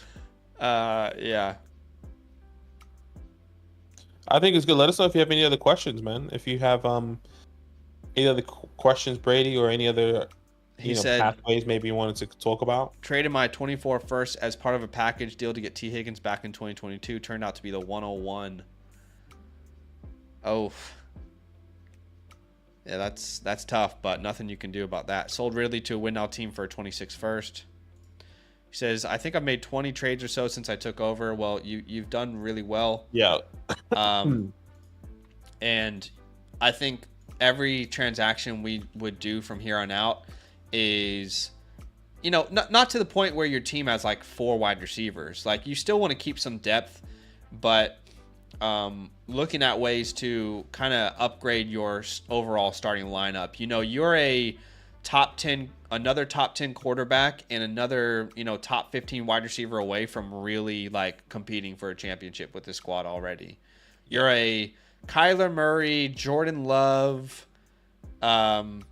I think it's good. Let us know if you have any other questions, man. If you have any other questions, Brady, or any other pathways maybe you wanted to talk about. Traded my 24 first as part of a package deal to get T. Higgins back in 2022. Turned out to be the 101. Oh. Yeah, that's tough, but nothing you can do about that. Sold Ridley to a win now team for a 26 first. He says, I think I've made 20 trades or so since I took over. Well, you've done really well. Yeah. And I think every transaction we would do from here on out is, not to the point where your team has like 4 wide receivers. Like, you still want to keep some depth, but looking at ways to kind of upgrade your overall starting lineup. You're another top 10 quarterback and another, top 15 wide receiver away from really like competing for a championship with this squad already. You're a Kyler Murray, Jordan Love, and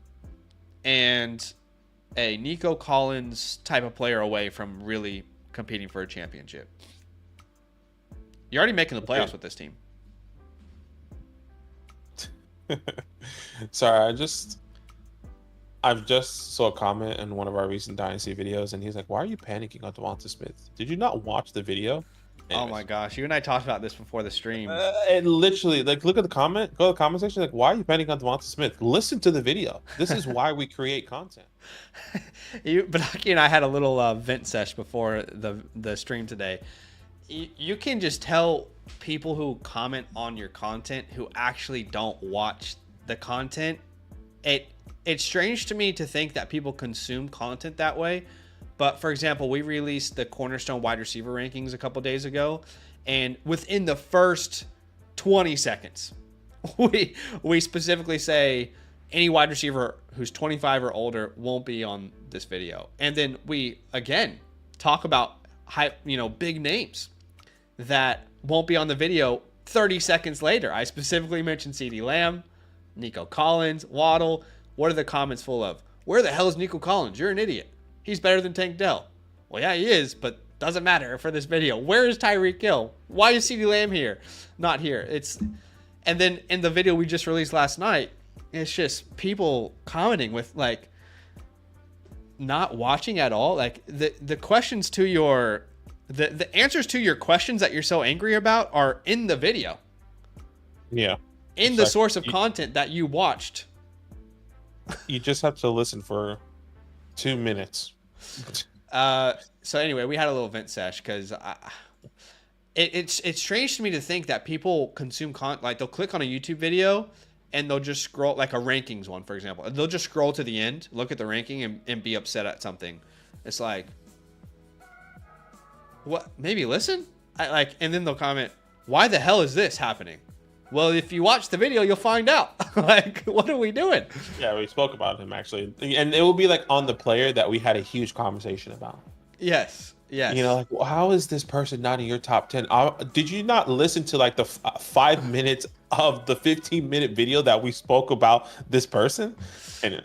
a Nico Collins type of player away from really competing for a championship. You're already making the playoffs with this team. Sorry, I've just saw a comment in one of our recent Dynasty videos, and he's like, "Why are you panicking on Devonta Smith? Did you not watch the video?" Anyways. Oh my gosh, you and I talked about this before the stream. And literally, like, look at the comment. Go to the comment section. Like, why are you panicking on Devonta Smith? Listen to the video. This is why we create content. But Aki and I had a little vent sesh before the stream today. You can just tell people who comment on your content who actually don't watch the content. It's strange to me to think that people consume content that way. But for example, we released the Cornerstone wide receiver rankings a couple days ago, and within the first 20 seconds, we specifically say any wide receiver who's 25 or older won't be on this video. And then we again talk about big names that won't be on the video 30 seconds later. I specifically mentioned CeeDee Lamb, Nico Collins, Waddle. What are the comments full of? Where the hell is Nico Collins? You're an idiot. He's better than Tank Dell. Well, yeah, he is, but doesn't matter for this video. Where is Tyreek Hill? Why is CeeDee Lamb here? Not here. And then in the video we just released last night, it's just people commenting with like not watching at all. Like the questions to your the answers to your questions that you're so angry about are in the video. Yeah. In the source of content that you watched. You just have to listen for 2 minutes. So anyway, we had a little vent sesh because it's strange to me to think that people consume content. Like, they'll click on a YouTube video and they'll just scroll, like a rankings one, for example. They'll just scroll to the end, look at the ranking, and be upset at something. It's like, what? Maybe listen? And then they'll comment, why the hell is this happening? Well, if you watch the video, you'll find out. Like, what are we doing? Yeah, we spoke about him, actually. And it will be, like, on the player that we had a huge conversation about. Yes. Like, well, how is this person not in your top 10? Did you not listen to, like, the 5 minutes of the 15-minute video that we spoke about this person? And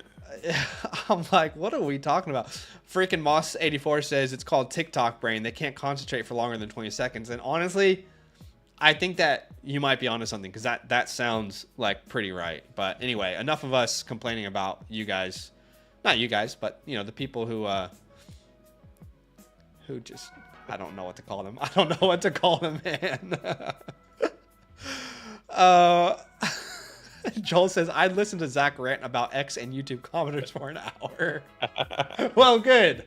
I'm like, what are we talking about? Freaking Moss84 says it's called TikTok brain. They can't concentrate for longer than 20 seconds. And honestly, I think that you might be onto something, because that sounds like pretty right. But anyway, enough of us complaining about you guys. Not you guys, but the people who who just, I don't know what to call them. I don't know what to call them, man. Joel says, I'd listen to Zach rant about X and YouTube commenters for an hour. Well, good.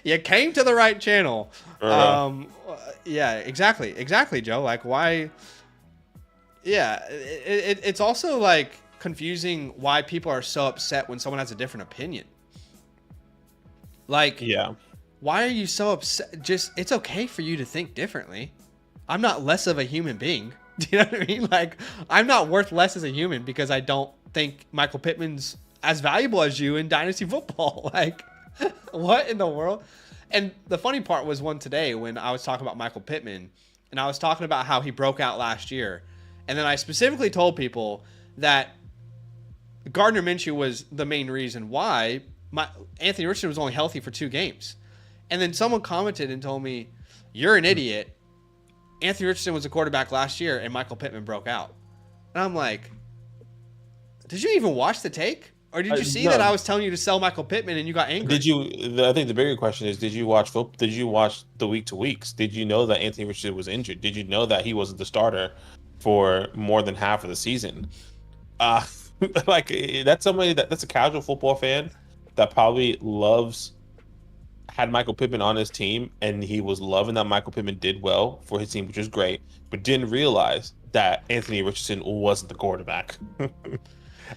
You came to the right channel. Yeah, exactly, Joe. Like, why? Yeah, it's also like confusing why people are so upset when someone has a different opinion. Like, yeah, why are you so upset? Just, it's okay for you to think differently. I'm not less of a human being. Do you know what I mean? Like, I'm not worth less as a human because I don't think Michael Pittman's as valuable as you in Dynasty football. Like, what in the world? And the funny part was one today when I was talking about Michael Pittman, and I was talking about how he broke out last year. And then I specifically told people that Gardner Minshew was the main reason why Anthony Richardson was only healthy for 2 games. And then someone commented and told me, you're an idiot. Anthony Richardson was a quarterback last year and Michael Pittman broke out. And I'm like, did you even watch the take? Or did you see that I was telling you to sell Michael Pittman and you got angry? I think the bigger question is, did you watch the week to weeks? Did you know that Anthony Richardson was injured? Did you know that he wasn't the starter for more than half of the season? Like, that's somebody that's a casual football fan that probably had Michael Pittman on his team, and he was loving that Michael Pittman did well for his team, which was great, but didn't realize that Anthony Richardson wasn't the quarterback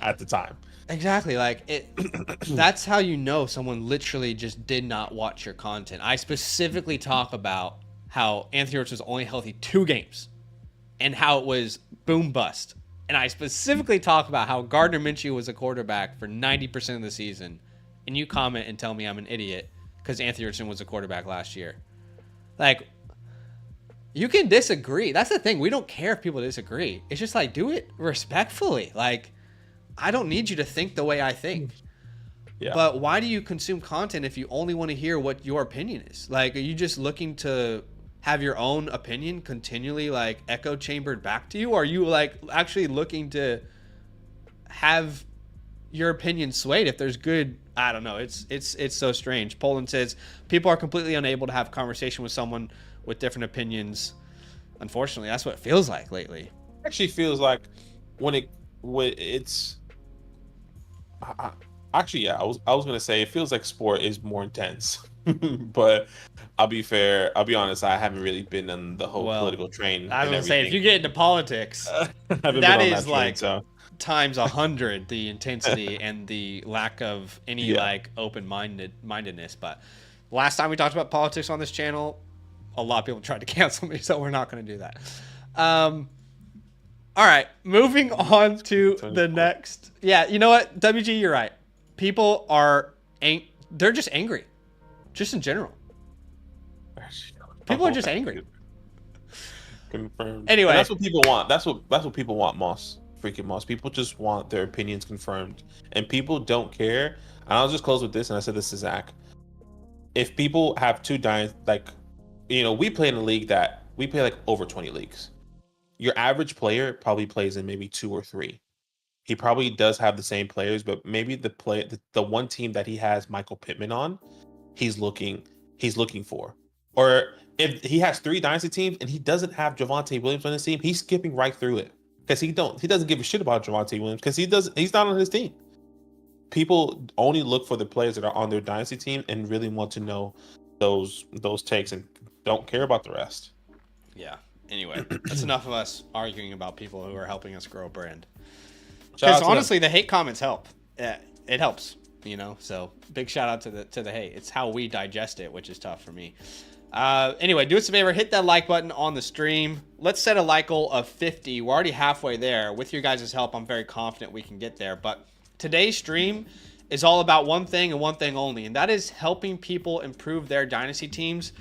at the time. Exactly. Like, that's how you know someone literally just did not watch your content. I specifically talk about how Anthony Richardson was only healthy 2 games and how it was boom bust. And I specifically talk about how Gardner Minshew was a quarterback for 90% of the season. And you comment and tell me I'm an idiot because Anthony Richardson was a quarterback last year. Like, you can disagree. That's the thing. We don't care if people disagree. It's just like, do it respectfully. Like, I don't need you to think the way I think. Yeah. But why do you consume content if you only want to hear what your opinion is? Like, are you just looking to have your own opinion continually, like, echo chambered back to you? Or are you, like, actually looking to have your opinion swayed if there's good? I don't know. It's so strange. Poland says people are completely unable to have conversation with someone with different opinions. Unfortunately, that's what it feels like lately. It actually feels like when it's actually, yeah, I was gonna say it feels like sport is more intense. But I'll be honest, I haven't really been on the whole political train. I was gonna say, if you get into politics, that is like times 100 the intensity and the lack of any like open-mindedness. But last time we talked about politics on this channel, a lot of people tried to cancel me, so we're not going to do that. All right, moving on to the next. Yeah, you know what, WG, you're right. People are they're just angry, just in general. People are just angry. Confirmed. Anyway, and that's what people want. That's what people want, Moss. Freaking Moss. People just want their opinions confirmed, and people don't care. And I'll just close with this, and I said this to Zach. If people have two like, you know, we play in a league that we play like over 20 leagues. Your average player probably plays in maybe 2 or 3. He probably does have the same players, but maybe the one team that he has Michael Pittman on, he's looking for. Or if he has 3 Dynasty teams and he doesn't have Javonte Williams on his team, he's skipping right through it. Because he doesn't give a shit about Javonte Williams because he's not on his team. People only look for the players that are on their Dynasty team and really want to know those takes and don't care about the rest. Yeah. Anyway, that's enough of us arguing about people who are helping us grow a brand. Because honestly, the hate comments help. It helps, you know. So big shout out to the hate. It's how we digest it, which is tough for me. Anyway, do us a favor, hit that like button on the stream. Let's set a like goal of 50. We're already halfway there. With your guys' help, I'm very confident we can get there. But today's stream is all about one thing and one thing only, and that is helping people improve their Dynasty teams.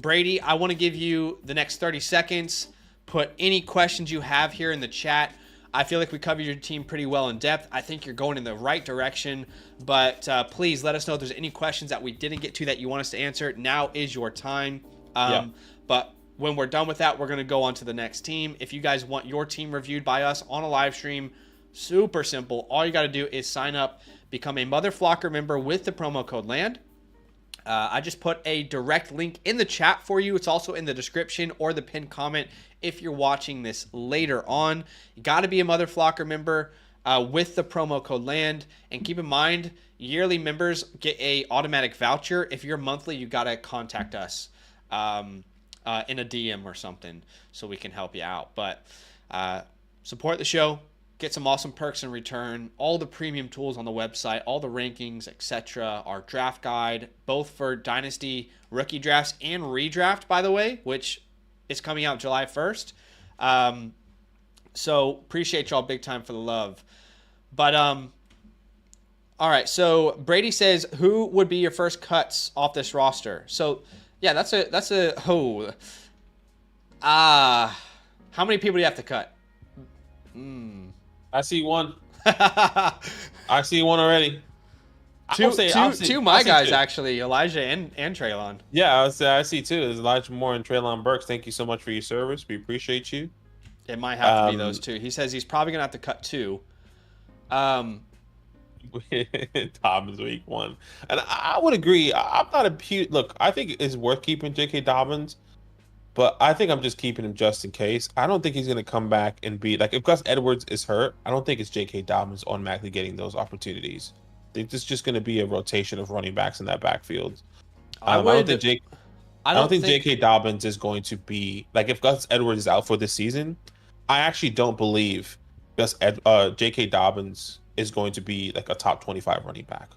Brady, I want to give you the next 30 seconds. Put any questions you have here in the chat. I feel like we covered your team pretty well in depth. I think you're going in the right direction, but please let us know if there's any questions that we didn't get to that you want us to answer. Now is your time. But when we're done with that, we're going to go on to the next team. If you guys want your team reviewed by us on a live stream, super simple. All you got to do is sign up, become a Mother Flocker member with the promo code LAND. I just put a direct link in the chat for you. It's also in the description or the pinned comment if you're watching this later on. You got to be a Mother Flocker member with the promo code LAND. And keep in mind, yearly members get a automatic voucher. If you're monthly, you got to contact us in a DM or something so we can help you out. But support the show. Get some awesome perks in return, all the premium tools on the website, all the rankings, etc. Our draft guide, both for Dynasty rookie drafts and redraft, by the way, which is coming out July 1st. So appreciate y'all big time for the love. But all right, so Brady says, who would be your first cuts off this roster? So yeah, that's a how many people do you have to cut? I see one. I see one already. Two my guys, actually, Elijah and Traylon. Yeah, I see two. There's Elijah Moore and Traylon Burks. Thank you so much for your service. We appreciate you. It might have to be those two. He says he's probably going to have to cut two. Dobbins week 1. And I would agree. I'm not a look, I think it's worth keeping J.K. Dobbins. But I think I'm just keeping him just in case. I don't think he's going to come back and be like, if Gus Edwards is hurt, I don't think it's J.K. Dobbins automatically getting those opportunities. I think this is just going to be a rotation of running backs in that backfield. I don't think J.K. Dobbins is going to be like, if Gus Edwards is out for this season, I actually don't believe J.K. Dobbins is going to be like a top 25 running back.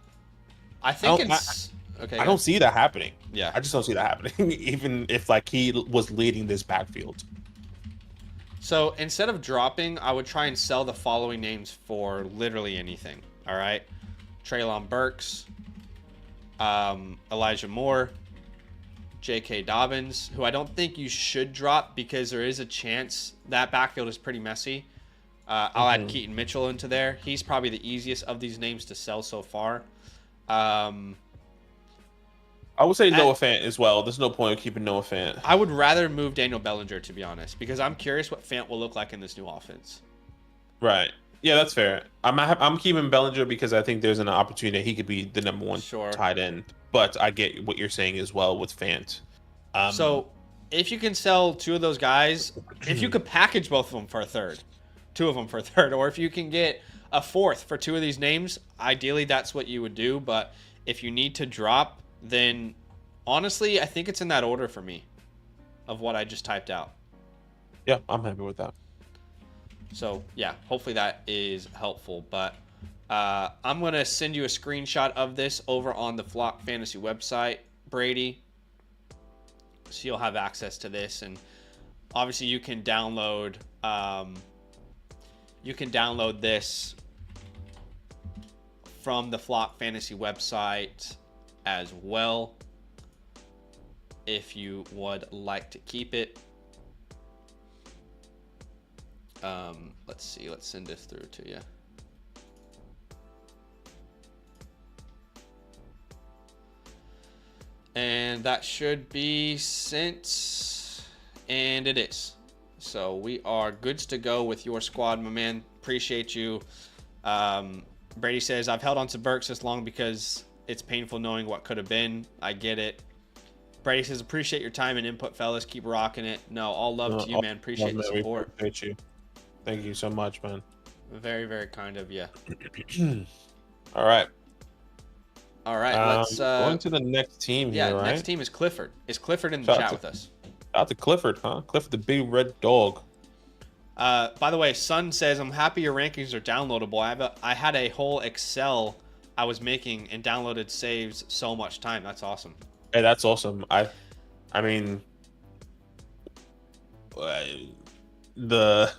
I think it's okay. I don't see that happening. Yeah, I just don't see that happening, even if like he was leading this backfield. So instead of dropping, I would try and sell the following names for literally anything. All right, Traylon Burks, Elijah Moore, J.K. Dobbins, who I don't think you should drop because there is a chance that backfield is pretty messy. I'll add Keaton Mitchell into there. He's probably the easiest of these names to sell so far. I would say Noah Fant as well. There's no point in keeping Noah Fant. I would rather move Daniel Bellinger, to be honest, because I'm curious what Fant will look like in this new offense. Right. Yeah, that's fair. I'm keeping Bellinger because I think there's an opportunity that he could be the number one tight end. But I get what you're saying as well with Fant. So if you can sell two of those guys, if you could package both of them for a third, two of them for a third, or if you can get a fourth for two of these names, ideally that's what you would do. But if you need to drop, then honestly, I think it's in that order for me of what I just typed out. Yeah, I'm happy with that. So yeah, hopefully that is helpful. But I'm going to send you a screenshot of this over on the Flock Fantasy website, Brady. So you'll have access to this. And obviously you can download this from the Flock Fantasy website as well if you would like to keep it. Let's see, let's send this through to you. And that should be sent, and it is. So we are goods to go with your squad, my man. Appreciate you. Brady says, I've held on to Burks this long because it's painful knowing what could have been. I get it. Brady says, appreciate your time and input, fellas. Keep rocking it. No, all love to you, man. Appreciate the support. Appreciate you. Thank you so much, man. Very, very kind of you. All right. Let's going to the next team here, right? Next team is Clifford. Is Clifford in the chat with us? Out to Clifford, huh? Clifford, the big red dog. By the way, Sun says, I'm happy your rankings are downloadable. I had a whole Excel I was making, and downloaded saves so much time. That's awesome. Hey, that's awesome. I mean, the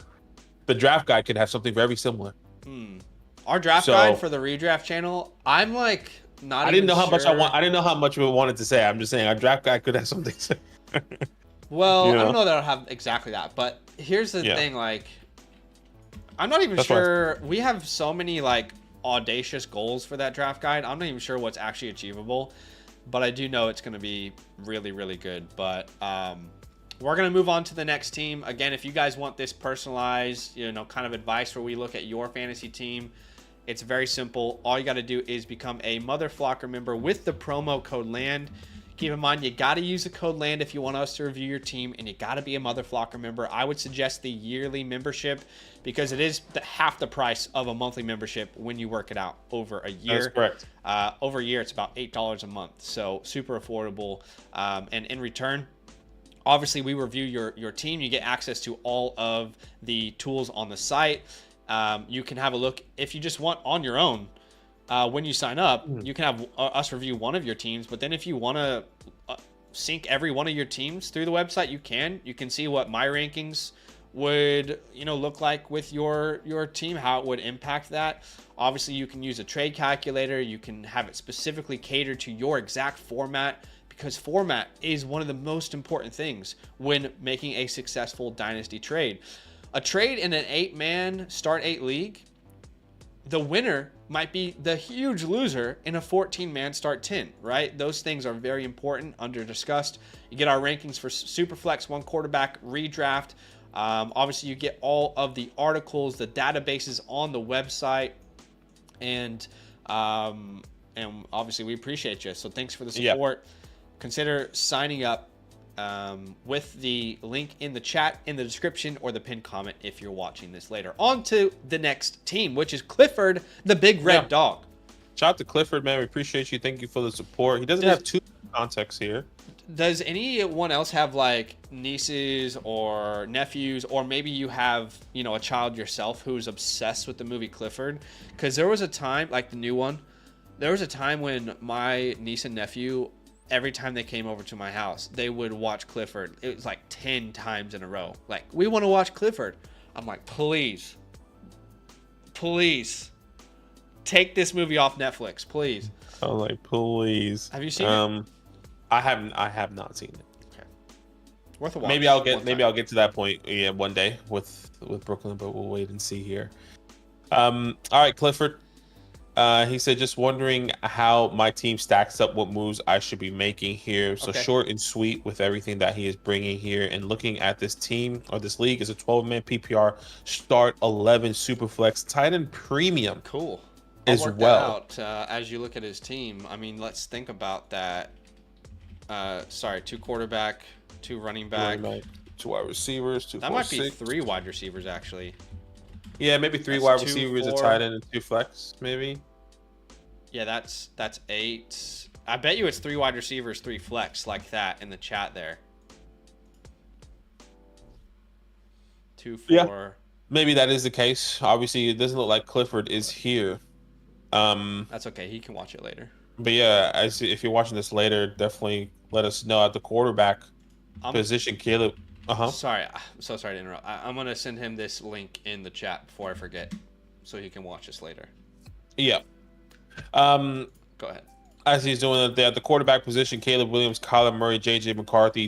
draft guide could have something very similar. Our draft guide for the redraft channel, I'm like not. I didn't know how much I didn't know how much we wanted to say. I'm just saying our draft guide could have something. Well, I don't know that I'll have exactly that, but here's the thing. Like, I'm not even sure. We have so many like audacious goals for that draft guide. I'm not even sure what's actually achievable, but I do know it's going to be really, really good. But we're going to move on to the next team. Again, if you guys want this personalized, kind of advice where we look at your fantasy team, It's very simple. All you got to do is become a Mother Flocker member with the promo code LAND. Keep in mind, you got to use the code LAND if you want us to review your team, and you got to be a Mother Flocker member. I would suggest the yearly membership because it is half the price of a monthly membership when you work it out over a year. That's correct. Over a year, it's about $8 a month, so super affordable. And in return, obviously, we review your team. You get access to all of the tools on the site. You can have a look if you just want on your own. When you sign up, you can have us review one of your teams, but then if you want to sync every one of your teams through the website, you can. You can see what my rankings would look like with your team, how it would impact that. Obviously, you can use a trade calculator. You can have it specifically catered to your exact format, because format is one of the most important things when making a successful Dynasty trade. A trade in an 8-man start 8 league, the winner might be the huge loser in a 14-man start 10, right? Those things are very important, under discussed. You get our rankings for Superflex, 1 quarterback, redraft. Obviously, you get all of the articles, the databases on the website, and obviously we appreciate you. So thanks for the support. Yeah. Consider signing up with the link in the chat, in the description, or the pinned comment if you're watching this later. On to the next team, which is Clifford, the big red dog. Shout out to Clifford, man. We appreciate you. Thank you for the support. He doesn't have too much context here. Does anyone else have like nieces or nephews, or maybe you have, a child yourself who's obsessed with the movie Clifford? Because there was a time, like the new one, there was a time when my niece and nephew, every time they came over to my house, they would watch Clifford. It was like 10 times in a row. Like, we want to watch Clifford. I'm like, please, take this movie off Netflix, please. I'm like, please. Have you seen it? I have not seen it. Okay. Worth a watch. Maybe I'll get to that point one day with Brooklyn, but we'll wait and see here. All right, Clifford. He said, just wondering how my team stacks up, what moves I should be making here. So short and sweet with everything that he is bringing here. And looking at this team, or this league, is a 12-man PPR, start 11 Superflex, tight end premium. Cool. As well. As you look at his team, I mean, let's think about that. 2 quarterback, 2 running back. 2 wide receivers, 2 That might be 3 wide receivers, actually. Yeah, maybe 3 wide receivers, a tight end, and 2 flex, maybe. Yeah, that's 8. I bet you it's 3 wide receivers, 3 flex, like that in the chat there. 2, 4. Yeah, maybe that is the case. Obviously, it doesn't look like Clifford is here. That's okay. He can watch it later. But yeah, if you're watching this later, definitely let us know at the quarterback position, Caleb. Sorry, I'm so sorry to interrupt. I'm gonna send him this link in the chat before I forget, so he can watch this later. Yeah. Go ahead. As he's doing it, at the quarterback position, Caleb Williams, Kyler Murray, JJ McCarthy,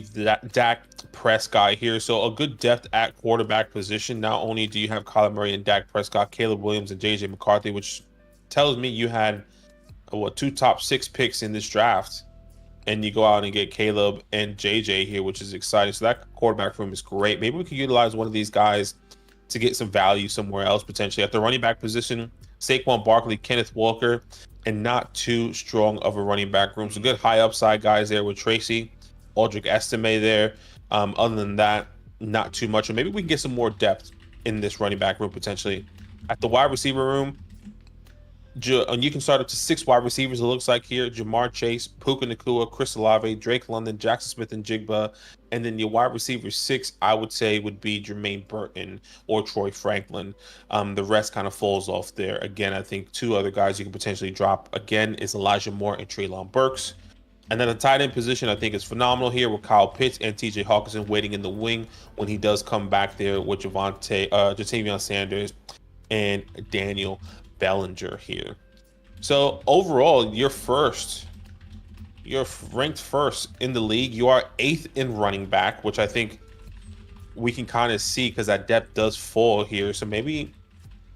Dak Prescott here. So a good depth at quarterback position. Not only do you have Kyler Murray and Dak Prescott, Caleb Williams and JJ McCarthy, which tells me you had 2 top 6 picks in this draft, and you go out and get Caleb and JJ here, which is exciting. So that quarterback room is great. Maybe we could utilize one of these guys to get some value somewhere else, potentially. At the running back position, Saquon Barkley, Kenneth Walker, and not too strong of a running back room. Some good high upside guys there with Tracy, Aldrich Estime there. Other than that, not too much. Or maybe we can get some more depth in this running back room potentially. At the wide receiver room, and you can start up to 6 wide receivers, it looks like here. Jamar Chase, Puka Nacua, Chris Olave, Drake London, Jackson Smith, and Jigba. And then your wide receiver 6, I would say, would be Jermaine Burton or Troy Franklin. The rest kind of falls off there. Again, I think 2 other guys you can potentially drop, again, is Elijah Moore and Treylon Burks. And then the tight end position, I think, is phenomenal here with Kyle Pitts and TJ Hawkinson waiting in the wing when he does come back there with Jatavion Sanders and Daniel Bellinger here. So overall, you're ranked first in the league. You are 8th in running back, which I think we can kind of see because that depth does fall here. So maybe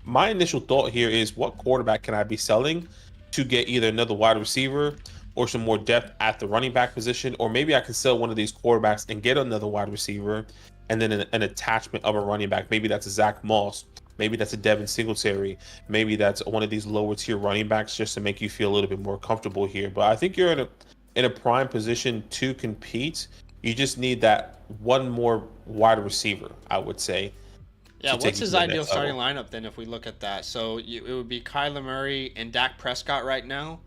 my initial thought here is, what quarterback can I be selling to get either another wide receiver or some more depth at the running back position? Or maybe I can sell one of these quarterbacks and get another wide receiver and then an attachment of a running back. Maybe that's a Zach Moss Maybe that's a Devin Singletary. Maybe that's one of these lower tier running backs just to make you feel a little bit more comfortable here. But I think you're in a prime position to compete. You just need that one more wide receiver, I would say. Yeah, what's his ideal starting lineup then if we look at that? So it would be Kyler Murray and Dak Prescott right now.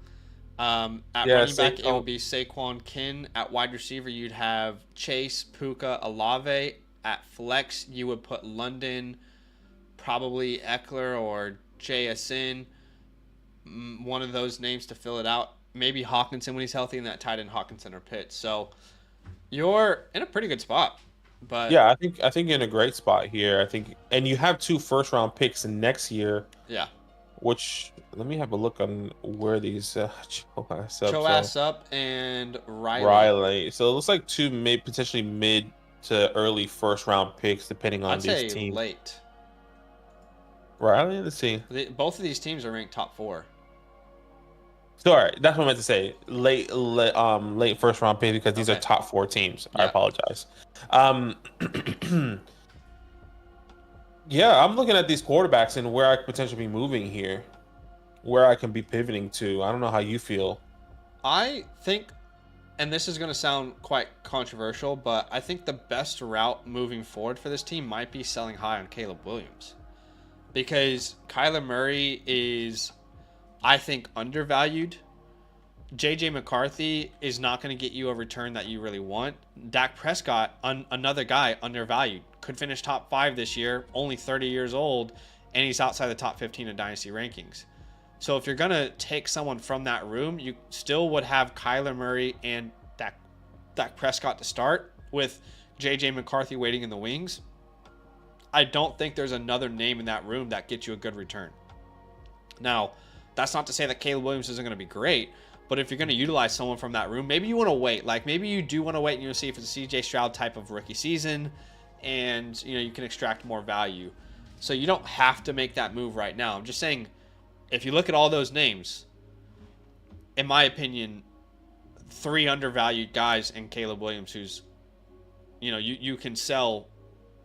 At running back, it would be Saquon Kin. At wide receiver, you'd have Chase, Puka, Olave. At flex, you would put London, probably Eckler or JSN. One of those names to fill it out. Maybe Hawkinson when he's healthy, and that tight end Hawkinson or Pitts. So you're in a pretty good spot. But yeah, I think you're in a great spot here. I think, and you have 2 first-round picks next year. Yeah. Which, let me have a look on where these Choas up and Riley. So it looks like 2 potentially mid to early first-round picks, depending on these teams. Late. Riley, let's see. Both of these teams are ranked top 4. Sorry, that's what I meant to say. Late first round pick because these are top 4 teams. Yeah. I apologize. Yeah, I'm looking at these quarterbacks and where I could potentially be moving here, where I can be pivoting to. I don't know how you feel. I think, and this is going to sound quite controversial, but I think the best route moving forward for this team might be selling high on Caleb Williams, because Kyler Murray is, I think, undervalued. JJ McCarthy is not going to get you a return that you really want. Dak Prescott, another guy, undervalued. Could finish top 5 this year, only 30 years old, and he's outside the top 15 of Dynasty rankings. So if you're going to take someone from that room, you still would have Kyler Murray and Dak Prescott to start, with JJ McCarthy waiting in the wings. I don't think there's another name in that room that gets you a good return. Now, that's not to say that Caleb Williams isn't going to be great, but if you're going to utilize someone from that room, maybe you want to wait. Like, maybe you do want to wait and you'll see if it's a CJ Stroud type of rookie season, and you can extract more value. So you don't have to make that move right now. I'm just saying, if you look at all those names, in my opinion, 3 undervalued guys and Caleb Williams, who's, you can sell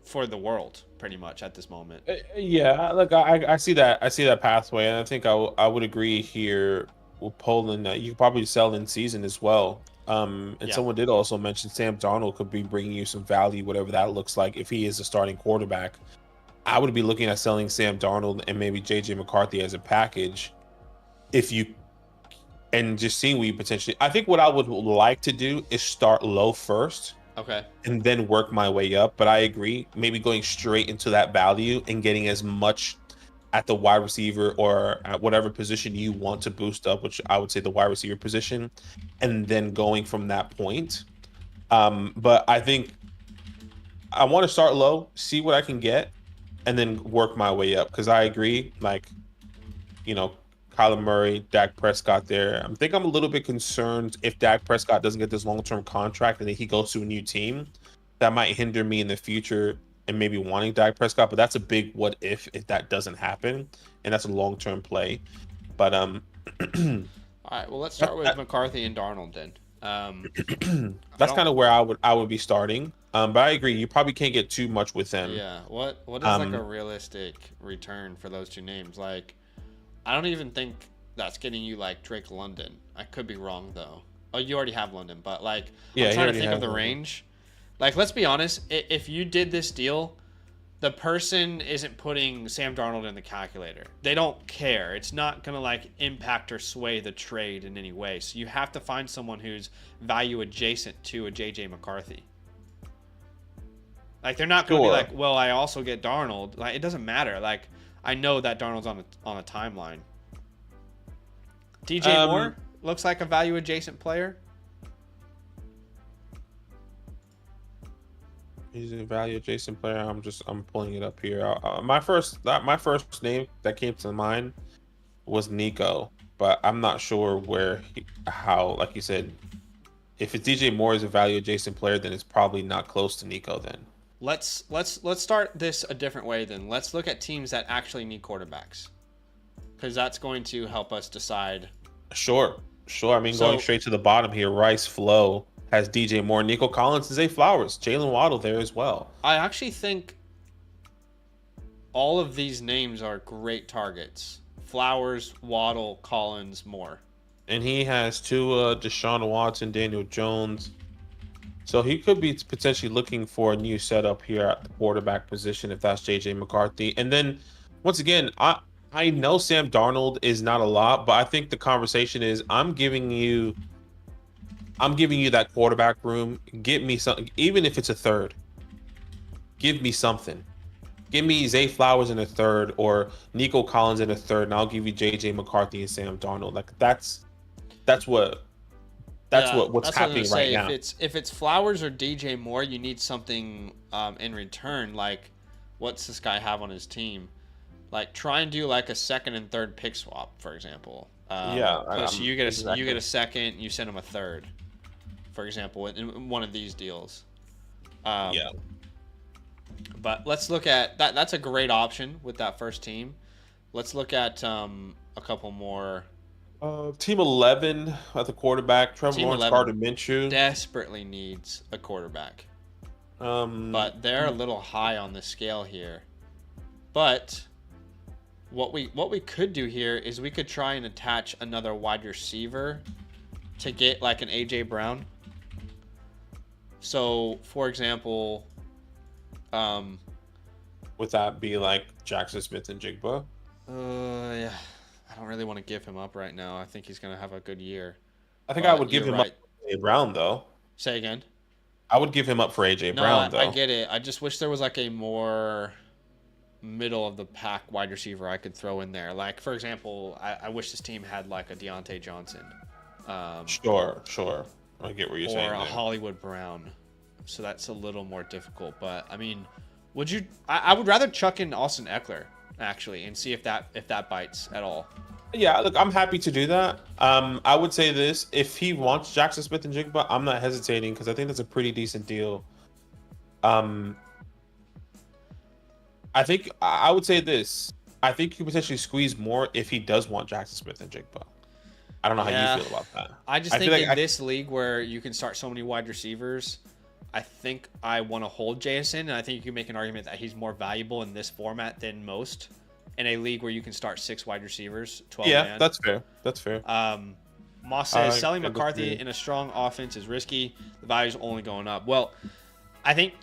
for the world pretty much at this moment. Yeah, look, I see that. I see that pathway, and I think I would agree here with Poland that you could probably sell in season as well. Someone did also mention Sam Darnold could be bringing you some value, whatever that looks like, if he is a starting quarterback. I would be looking at selling Sam Darnold and maybe JJ McCarthy as a package, and just seeing what you potentially. I think what I would like to do is start low first. Okay. And then work my way up. But I agree, maybe going straight into that value and getting as much at the wide receiver or at whatever position you want to boost up, which I would say the wide receiver position, and then going from that point. But I think I want to start low, see what I can get, and then work my way up. Because I agree, Kyler Murray, Dak Prescott there. I think I'm a little bit concerned if Dak Prescott doesn't get this long-term contract and then he goes to a new team. That might hinder me in the future and maybe wanting Dak Prescott, but that's a big what if that doesn't happen, and that's a long-term play. But all right, well, let's start with McCarthy and Darnold then. That's kind of where I would be starting. But I agree, you probably can't get too much with them. Yeah. What is like a realistic return for those 2 names? Like, I don't even think that's getting you like Drake London. I could be wrong though. Oh, you already have London, but I'm trying to think of the range. Like, let's be honest. If you did this deal, the person isn't putting Sam Darnold in the calculator. They don't care. It's not gonna like impact or sway the trade in any way. So you have to find someone who's value adjacent to a JJ McCarthy. Like, they're not gonna be like, well, I also get Darnold. Like, it doesn't matter. Like, I know that Darnold's on a timeline. DJ Moore looks like a value adjacent player. He's a value adjacent player. I'm pulling it up here. My first name that came to mind was Nico, but I'm not sure how. Like you said, if it's DJ Moore is a value adjacent player, then it's probably not close to Nico then. Let's start this a different way then. Let's look at teams that actually need quarterbacks, because that's going to help us decide. Sure. I mean, going straight to the bottom here, Rice Flo has DJ Moore, Nico Collins, Zay Flowers, Jalen Waddle there as well. I actually think all of these names are great targets. Flowers, Waddle, Collins, Moore. And he has Tua, Deshaun Watson, Daniel Jones. So he could be potentially looking for a new setup here at the quarterback position if that's JJ McCarthy. And then once again, I know Sam Darnold is not a lot, but I think the conversation is I'm giving you that quarterback room. Give me something, even if it's a third. Give me something. Give me Zay Flowers in a third or Nico Collins in a third, and I'll give you JJ McCarthy and Sam Darnold. Like that's what's happening right now. If it's Flowers or DJ Moore, you need something in return. Like, what's this guy have on his team? Like, try and do like a second and third pick swap, for example. So you get a second, you send him a third, for example, in one of these deals. But let's look at that. That's a great option with that first team. Let's look at a couple more. Team 11 at the quarterback. Trevor Lawrence, Gardner Minshew desperately needs a quarterback. But they're a little high on the scale here. But what we could do here is we could try and attach another wide receiver to get like an AJ Brown. So, for example, would that be like Jackson Smith and Jigba? Yeah. I don't really want to give him up right now. I think he's going to have a good year. I think I would give him up for AJ Brown, though. Say again? I would give him up for AJ Brown, though. I get it. I just wish there was like a more middle of the pack wide receiver I could throw in there. Like, for example, I wish this team had like a Deontay Johnson. Sure. I get what you're saying. Or a Hollywood Brown. So that's a little more difficult. But, I mean, I would rather chuck in Austin Eckler, actually, and see if that bites at all. Yeah, look, I'm happy to do that. I would say this: if he wants Jackson Smith and Jigba, I'm not hesitating because I think that's a pretty decent deal. I think I would say this: I think you could potentially squeeze more if he does want Jackson Smith and Jigba. I don't know how you feel about that. I just think in this league where you can start so many wide receivers, I think I want to hold JSN, and I think you can make an argument that he's more valuable in this format than most. In a league where you can start 6 wide receivers, 12 man. Yeah, that's fair. Moss says selling McCarthy in a strong offense is risky. The value's only going up. Well, I think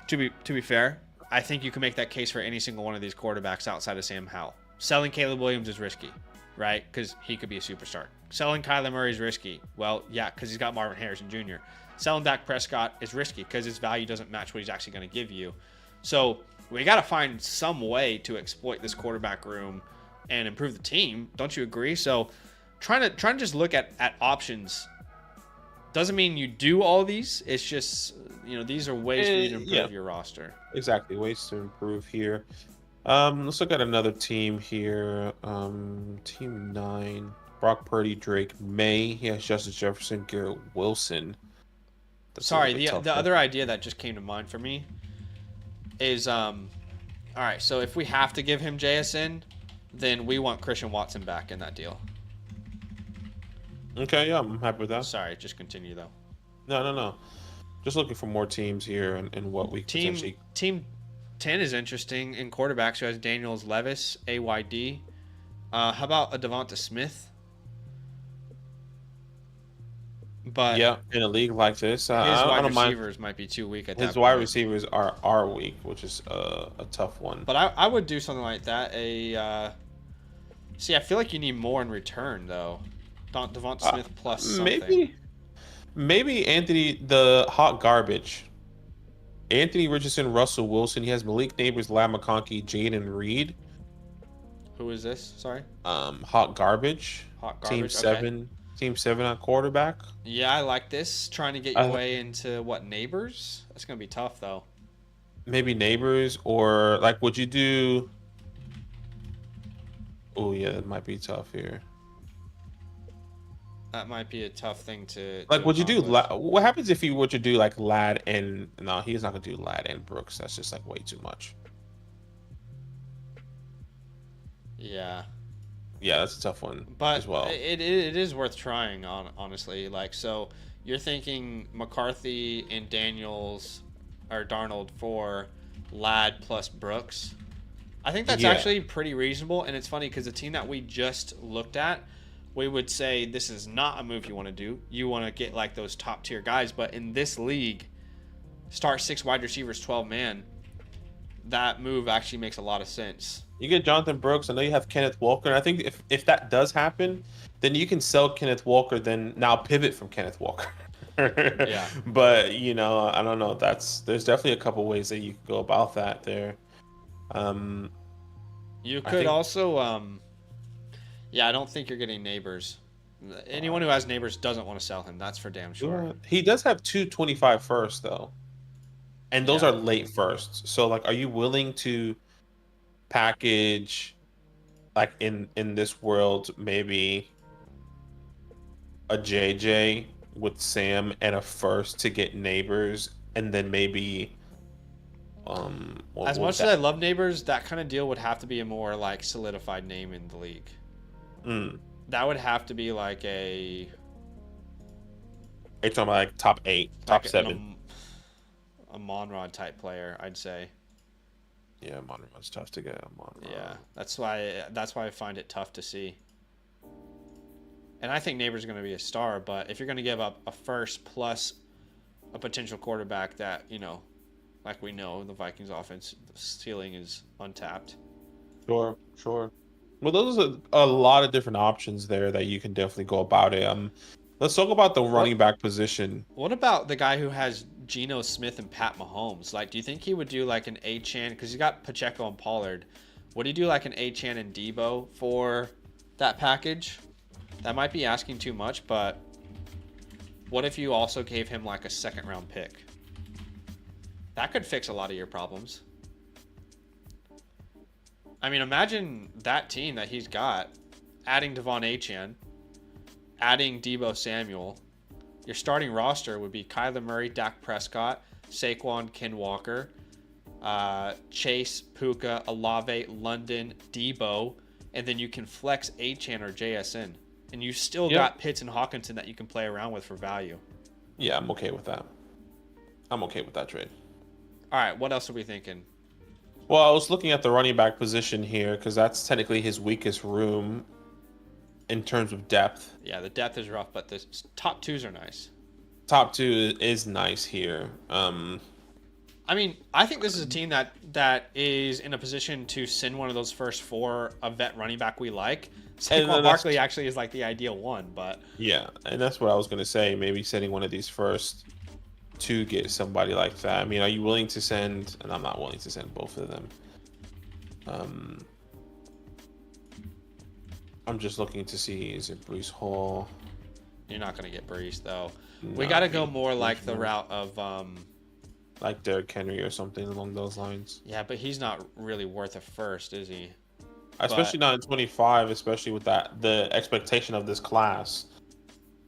to be fair, I think you can make that case for any single one of these quarterbacks outside of Sam Howell. Selling Caleb Williams is risky, right? Because he could be a superstar. Selling Kyler Murray is risky. Well, yeah, because he's got Marvin Harrison Jr. Selling Dak Prescott is risky because his value doesn't match what he's actually going to give you. So we got to find some way to exploit this quarterback room and improve the team. Don't you agree? So trying to just look at options doesn't mean you do all these. It's just, these are ways for you to improve your roster. Exactly. Ways to improve here. Let's look at another team here. Team 9, Brock Purdy, Drake May. He has Justin Jefferson, Garrett Wilson. Sorry, the other idea that just came to mind for me is all right, so if we have to give him JSN, then we want Christian Watson back in that deal. Okay, yeah, I'm happy with that. Sorry, just continue though. No. Just looking for more teams here and what we potentially. Team 10 is interesting in quarterbacks who has Daniels, Levis, AYD. How about a Devonta Smith? But yeah, in a league like this, his wide receivers might be too weak at that point. His wide receivers are weak, which is a tough one. But I would do something like that. See, I feel like you need more in return, though. Devonta Smith plus something. Maybe Anthony, the hot garbage. Anthony Richardson, Russell Wilson. He has Malik Neighbors, Lam McConkey, Jaden Reed. Who is this? Sorry. Hot garbage. Team 7. Okay. Team 7 on quarterback. Yeah, I like this. Trying to get your way into Neighbors? That's gonna be tough though. Maybe Neighbors, or like, would you do? Oh yeah, that might be tough here. That might be a tough thing to. Like, would you do? What happens if you were to do like Ladd and? No, he's not gonna do Ladd and Brooks. That's just like way too much. Yeah. Yeah, that's a tough one, but as well. It is worth trying, honestly. Like, so you're thinking McCarthy and Daniels or Darnold for Ladd plus Brooks. I think that's actually pretty reasonable, and it's funny because the team that we just looked at, we would say this is not a move you want to do. You want to get like those top tier guys, but in this league, start 6 wide receivers, 12 man. That move actually makes a lot of sense. You get Jonathan Brooks. I know you have Kenneth Walker. And I think if that does happen, then you can sell Kenneth Walker. Then now pivot from Kenneth Walker. Yeah. But you know, I don't know. There's definitely a couple ways that you could go about that there. You could also, yeah, I don't think you're getting Neighbors. Anyone who has Neighbors doesn't want to sell him. That's for damn sure. He does have 225 first though, and those are late firsts. So like, are you willing to package, like in this world, maybe a JJ with Sam and a first to get Neighbors, and then maybe as much as I love Neighbors, that kind of deal would have to be a more like solidified name in the league. That would have to be like a. Are you talking about like top 8, top 7? A Monrod type player, I'd say. Yeah, Monrod's tough to get. Monrod. Yeah, that's why I find it tough to see. And I think Neighbors going to be a star, but if you're going to give up a first plus a potential quarterback that, you know, like we know, the Vikings offense, the ceiling is untapped. Sure. Well, those are a lot of different options there that you can definitely go about it. Let's talk about the running back position. What about the guy who has Geno Smith and Pat Mahomes? Like, do you think he would do like an Achane? Because he's got Pacheco and Pollard. Would he do like an Achane and Debo for that package? That might be asking too much, but what if you also gave him like a 2nd round pick? That could fix a lot of your problems. I mean, imagine that team that he's got, adding Devon Achane, adding Debo Samuel. Your starting roster would be Kyler Murray, Dak Prescott, Saquon, Ken Walker, Chase, Puka, Olave, London, Debo, and then you can flex Achane or JSN. And you still got Pitts and Hawkinson that you can play around with for value. Yeah, I'm okay with that. I'm okay with that trade. All right, what else are we thinking? Well, I was looking at the running back position here because that's technically his weakest room in terms of depth. Yeah, the depth is rough, but the top 2s are nice. Top 2 is nice here. I mean, I think this is a team that is in a position to send one of those first 4 a vet running back we like. Saquon Barkley actually is like the ideal one, but yeah, and that's what I was gonna say. Maybe sending one of these first to get somebody like that. I mean, are you willing to send? And I'm not willing to send both of them. I'm just looking to see, is it Breece Hall? You're not gonna get Breece though. We got to go more like the route of like Derrick Henry or something along those lines. Yeah, but he's not really worth a first, is he? Especially not in 25, especially with the expectation of this class.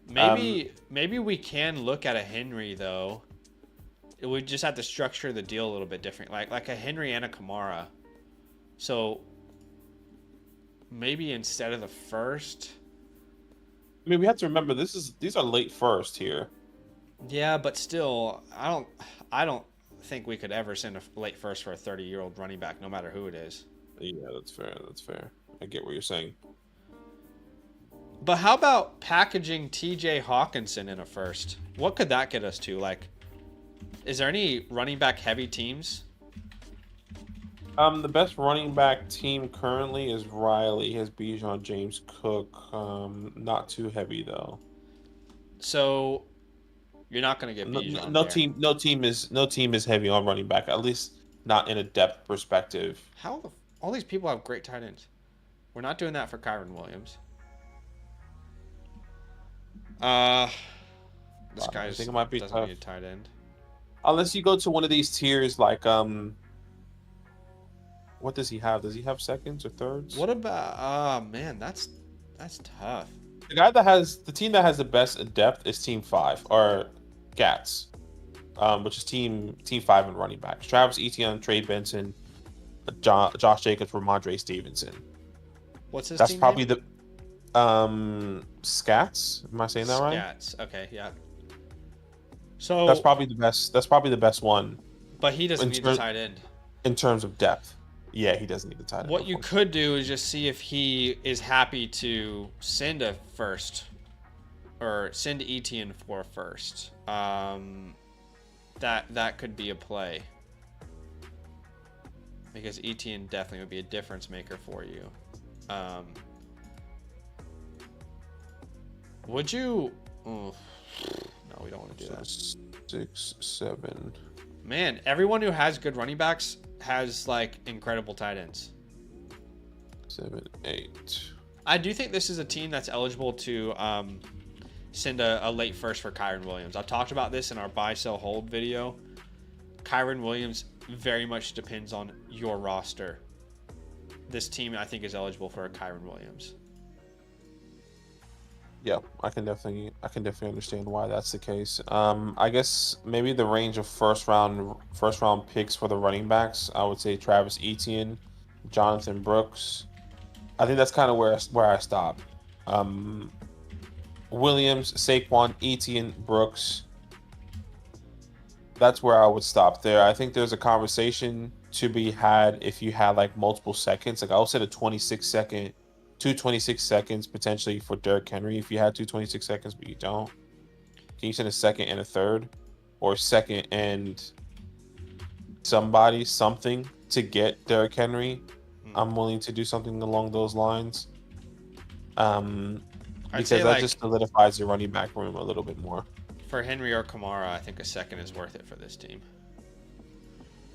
Maybe we can look at a Henry though. We just have to structure the deal a little bit different, like a Henry and a Kamara. So maybe instead of the first. I mean, we have to remember these are late first here. Yeah, but still, I don't think we could ever send a late first for a 30-year-old running back, no matter who it is. Yeah, that's fair. I get what you're saying. But how about packaging TJ Hawkinson in a first? What could that get us to? Like, is there any running back heavy teams? The best running back team currently is Riley. He has Bijan, James Cook. Not too heavy though. So you're not going to get Bijan. No team is heavy on running back. At least not in a depth perspective. How all these people have great tight ends? We're not doing that for Kyron Williams. This guy doesn't need a tight end. Unless you go to one of these tiers like what does he have? Does he have seconds or thirds? What about man, that's tough. The team that has the best depth is Team 5 or GATS, which is Team 5 in running backs. Travis Etienne, Trey Benson, Josh Jacobs, Ramondre Stevenson. What's his That's team probably name? The Scats. Am I saying that right? Scats. Okay, yeah. So that's probably the best one. But he doesn't need a tight end. In terms of depth. Yeah, he doesn't need the tight end. What you could do is just see if he is happy to send a first or send Etienne for a first. That could be a play because Etienne definitely would be a difference maker for you. Would you? No, we don't want to do that. 6, 7. Man, everyone who has good running backs has like incredible tight ends. 7, 8. I do think this is a team that's eligible to send a late first for Kyren Williams. I've talked about this in our buy, sell, hold video. Kyren Williams very much depends on your roster. This team, I think, is eligible for a Kyren Williams. Yeah, I can definitely understand why that's the case. I guess maybe the range of first round picks for the running backs, I would say Travis Etienne, Jonathan Brooks. I think that's kind of where I stop. Williams, Saquon, Etienne, Brooks. That's where I would stop there. I think there's a conversation to be had if you had like multiple seconds. Like I would say a 26-second. 226 seconds potentially for Derrick Henry if you had 226 seconds, but you don't. Can you send a second and a third, or second and something to get Derrick Henry? I'm willing to do something along those lines. Because that just solidifies your running back room a little bit more. For Henry or Kamara, I think a second is worth it for this team.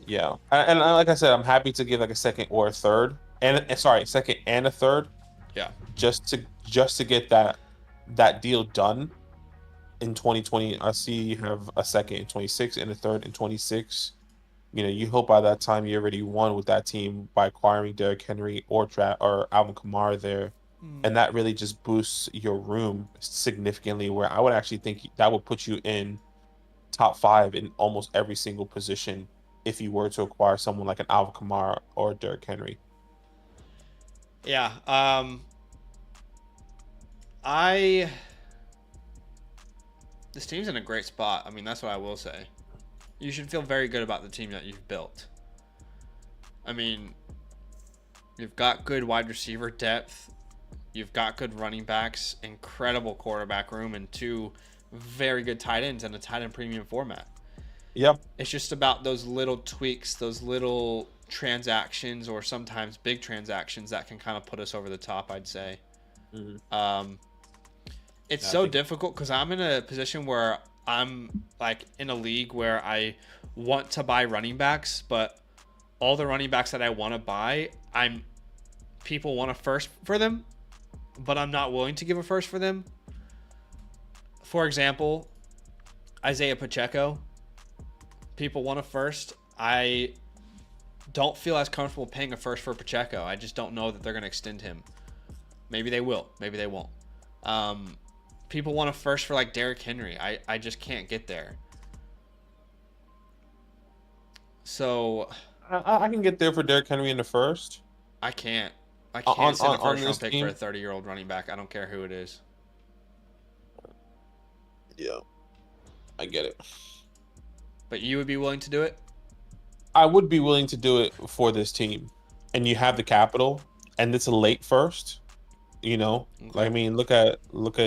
Yeah, and like I said, I'm happy to give like a second or a third, second and a third. Yeah, just to get that deal done in 2020. I see you have a second in 26 and a third in 26. You know, you hope by that time you already won with that team by acquiring Derrick Henry or Alvin Kamara there, and that really just boosts your room significantly. Where I would actually think that would put you in top 5 in almost every single position if you were to acquire someone like an Alvin Kamara or Derrick Henry. Yeah. This team's in a great spot. I mean, that's what I will say. You should feel very good about the team that you've built. I mean, you've got good wide receiver depth. You've got good running backs, incredible quarterback room, and 2 very good tight ends in a tight end premium format. Yep. It's just about those little tweaks, those little transactions, or sometimes big transactions that can kind of put us over the top, I'd say. It's so difficult because I'm in a position where I'm like in a league where I want to buy running backs, but all the running backs that I want to buy, people want a first for them, but I'm not willing to give a first for them. For example, Isaiah Pacheco, people want a first. I don't feel as comfortable paying a first for Pacheco. I just don't know that they're going to extend him. Maybe they will. Maybe they won't. People want a first for like Derrick Henry. I just can't get there. So I can get there for Derrick Henry in the first. I can't. I can't send a first round pick for a 30-year-old running back. I don't care who it is. Yeah, I get it. But you would be willing to do it? I would be willing to do it for this team. And you have the capital, and it's a late first. You know, Okay. like I mean, look at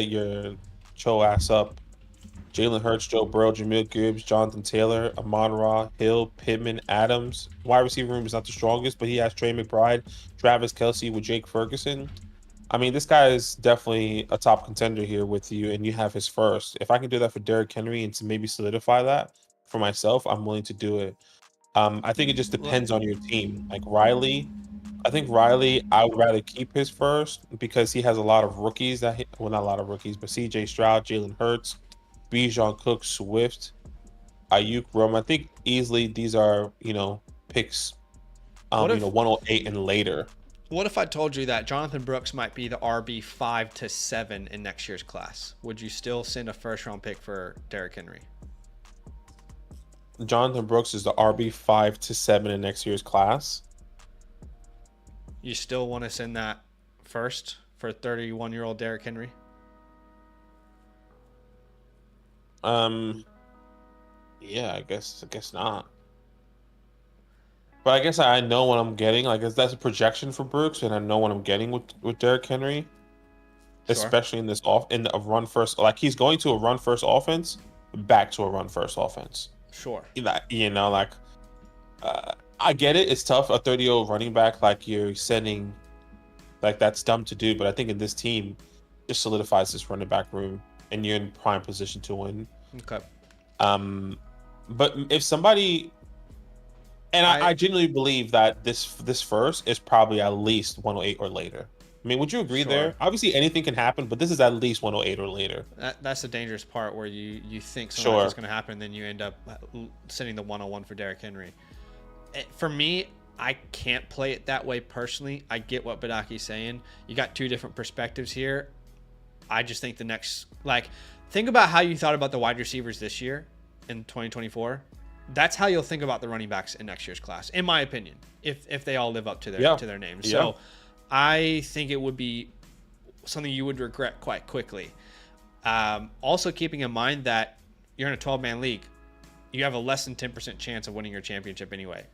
your Cho ass up. Jalen Hurts, Joe Burrow, Jameer Gibbs, Jonathan Taylor, Amon-Ra, Hill, Pittman, Adams. Wide receiver room is not the strongest, but he has Trey McBride, Travis Kelce with Jake Ferguson. I mean, this guy is definitely a top contender here with you, and you have his first. If I can do that for Derrick Henry and to maybe solidify that for myself, I'm willing to do it. I think it just depends on your team. Like Riley, I think Riley, I would rather keep his first because he has a lot of rookies not a lot of rookies, but CJ Stroud, Jalen Hurts, Bijan Cook, Swift, Ayuk, Rome. I think easily these are, picks, 108 and later. What if I told you that Jonathan Brooks might be the RB 5 to 7 in next year's class? Would you still send a first round pick for Derrick Henry? Jonathan Brooks is the RB 5 to 7 in next year's class. You still want to send that first for 31-year-old Derrick Henry? Yeah, I guess not. But I guess I know what I'm getting. Like that's a projection for Brooks, and I know what I'm getting with Derrick Henry, Sure. especially in a run first. Like he's going to a run first offense, back to a run first offense. Sure. Like I get it. It's tough. A 30-year-old running back, like you're sending, like that's dumb to do. But I think in this team, it solidifies this running back room, and you're in prime position to win. Okay. But if somebody, and I genuinely believe that this first is probably at least 108 or later. I mean, would you agree Sure. there? Obviously, anything can happen, but this is at least 108 or later. That's the dangerous part where you think something like this is going to happen, and then you end up sending the 101 for Derrick Henry. For me, I can't play it that way personally. I get what Badaki's saying. You got two different perspectives here. I just think think about how you thought about the wide receivers this year in 2024. That's how you'll think about the running backs in next year's class, in my opinion, if they all live up to their names. Yeah. So I think it would be something you would regret quite quickly. Also keeping in mind that you're in a 12-man league, you have a less than 10% chance of winning your championship anyway.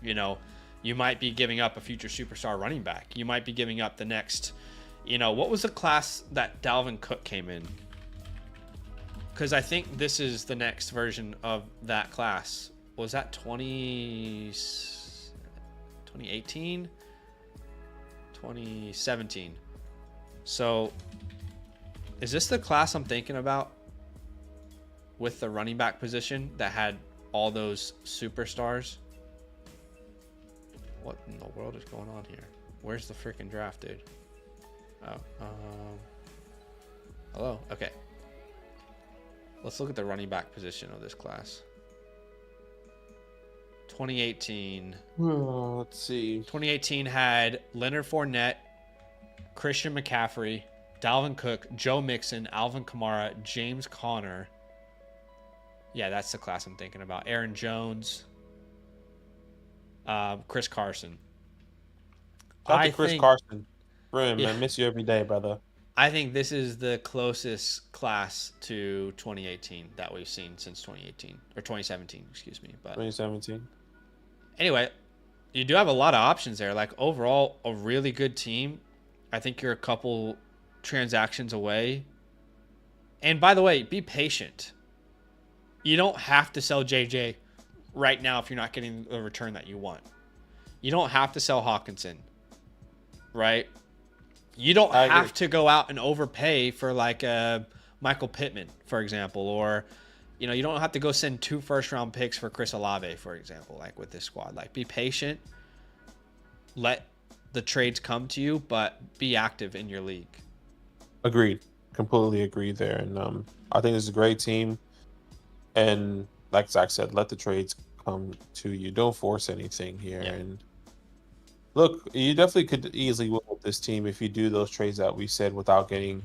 You might be giving up a future superstar running back. You might be giving up the next, what was the class that Dalvin Cook came in? Because I think this is the next version of that class. Was that 2018? 2017. So is this the class I'm thinking about with the running back position that had all those superstars? What in the world is going on here? Where's the freaking draft, dude? Oh, hello. Okay. Let's look at the running back position of this class. 2018. Let's see. 2018 had Leonard Fournette, Christian McCaffrey, Dalvin Cook, Joe Mixon, Alvin Kamara, James Conner. Yeah, that's the class I'm thinking about. Aaron Jones, Chris Carson. Shout out to Chris Carson. Brim, I miss you every day, brother. I think this is the closest class to 2018 that we've seen since 2018 or 2017, excuse me. But 2017. Anyway, you do have a lot of options there. Like overall, a really good team. I think you're a couple transactions away. And by the way, be patient. You don't have to sell JJ right now if you're not getting the return that you want. You don't have to sell Hawkinson, right? You don't have to go out and overpay for like Michael Pittman, for example, or you don't have to go send 2 first-round picks for Chris Olave, for example, like with this squad. Like be patient, let the trades come to you, but be active in your league. Agreed, completely agreed there, and I think this is a great team. And like Zach said, let the trades come to you. Don't force anything here. Yeah. And look, you definitely could easily win with this team if you do those trades that we said without getting,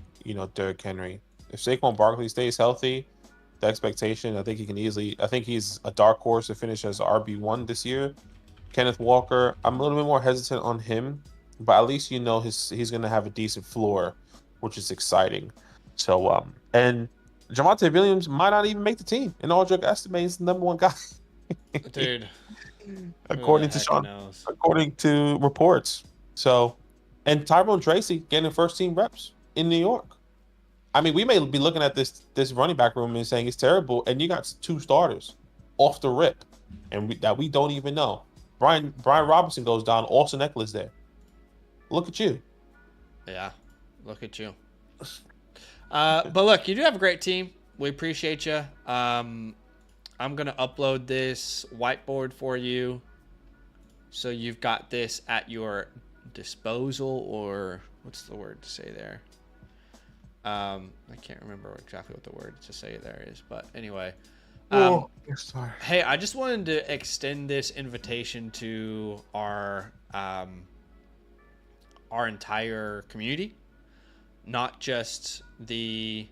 Derrick Henry. If Saquon Barkley stays healthy, the expectation, I think he's a dark horse to finish as RB1 this year. Kenneth Walker, I'm a little bit more hesitant on him, but at least he's going to have a decent floor, which is exciting. So, and Javonte Williams might not even make the team. In all joke estimate, he's the number 1 guy. Dude. According to reports. So, and Tyrone Tracy getting first team reps in New York. I mean, we may be looking at this running back room and saying it's terrible, and you got 2 starters off the rip, and we don't even know. Brian Robinson goes down. Austin Eckler's there. Look at you. Yeah, look at you. But look, you do have a great team. We appreciate you. I'm going to upload this whiteboard for you. So you've got this at your disposal, or what's the word to say there? I can't remember exactly what the word to say there is. But anyway. Hey, I just wanted to extend this invitation to our entire community. Not just the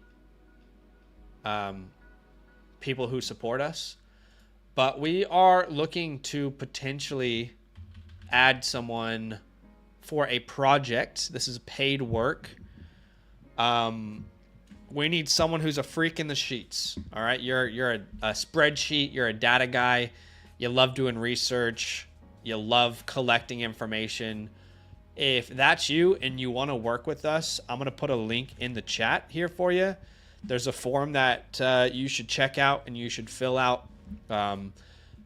people who support us, but we are looking to potentially add someone for a project. This is paid work. We need someone who's a freak in the sheets. All right, you're a spreadsheet. You're a data guy. You love doing research. you love collecting information. If that's you and you want to work with us, I'm going to put a link in the chat here for you. There's a form that you should check out and you should fill out.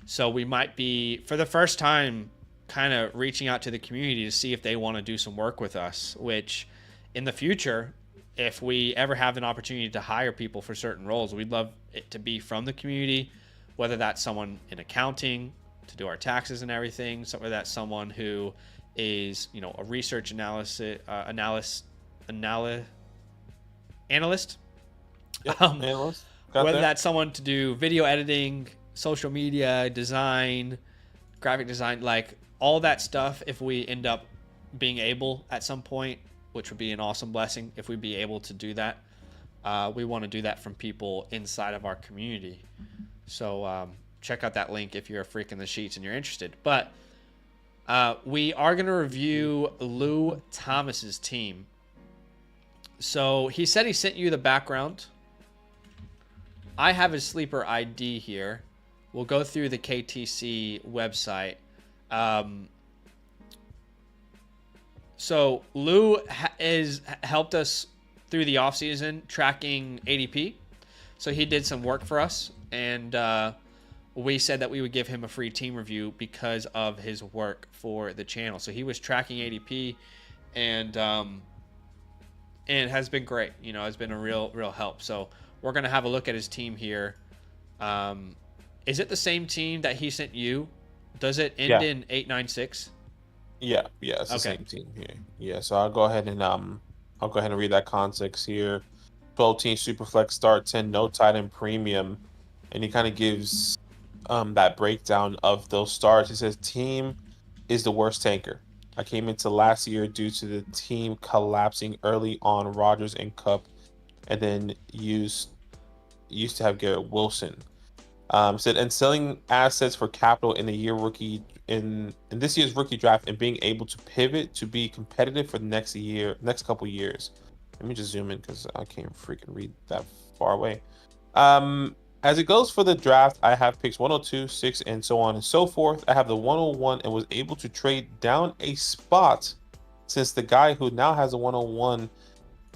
So we might be, for the first time, kind of reaching out to the community to see if they want to do some work with us, which in the future, if we ever have an opportunity to hire people for certain roles, we'd love it to be from the community, whether that's someone in accounting to do our taxes and everything, whether that's someone who is, you know, a research analyst. Yep, Analyst. analyst. Whether that's someone to do video editing, social media, design, graphic design, like all that stuff. If we end up being able at some point, which would be an awesome blessing if we'd be able to do that, we want to do that from people inside of our community. So check out that link if you're a freak in the sheets and you're interested. But we are going to review Luh Thomas's team. So he said he sent you the background. I have his sleeper ID here. We'll go through the KTC website. So Luh has helped us through the offseason tracking ADP. So he did some work for us, and we said that we would give him a free team review because of his work for the channel. So he was tracking ADP, and it has been great. You know, it's been a real help. So we're gonna have a look at his team here. Is it the same team that he sent you? Does it end in 896? Yeah, it's the same team here. Yeah, so I'll go ahead and read that context here. 12-team Superflex start, 10 no tight end premium, and he kind of gives that breakdown of those starts. He says team is the worst tanker. I came into last year due to the team collapsing early on Rodgers and Cup, and then used to have Garrett Wilson. Said and selling assets for capital in this year's rookie draft and being able to pivot to be competitive for the next couple years. Let me just zoom in because I can't freaking read that far away. As it goes for the draft, I have picks 102, 6, and so on and so forth. I have the 101 and was able to trade down a spot since the guy who now has a 101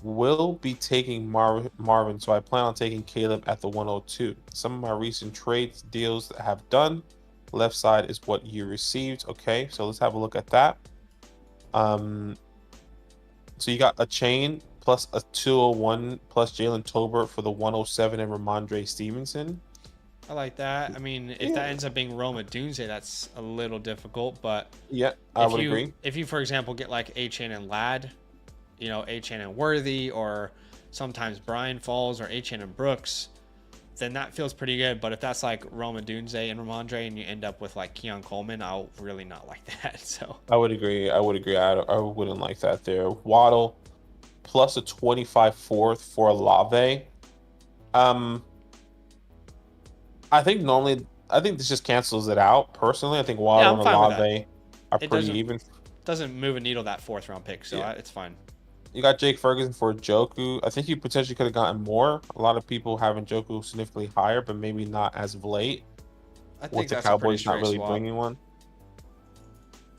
will be taking Marvin, so I plan on taking Caleb at the 102. Some of my recent trades deals that I have done. Left side is what you received. Okay, so let's have a look at that. So you got a chain plus a 201 plus Jalen Tolbert for the 107 and Ramondre Stevenson. I like that. I mean, if that ends up being Roma Dunze, that's a little difficult, but yeah, I would agree. If you, for example, get like Achane and Ladd, you know, Achane and Worthy, or sometimes Brian Falls or Achane and Brooks, then that feels pretty good. But if that's like Roma Dunze and Ramondre and you end up with like Keon Coleman, I'll really not like that. So I would agree. I wouldn't like that there. Waddle plus a 25 fourth for Olave. I think this just cancels it out. Personally, I think Waddle and Olave are pretty even. Doesn't move a needle that 4th round pick, so it's fine. You got Jake Ferguson for Njoku. I think you potentially could have gotten more. A lot of people have Njoku significantly higher, but maybe not as of late. I think the Cowboys not really bringing one.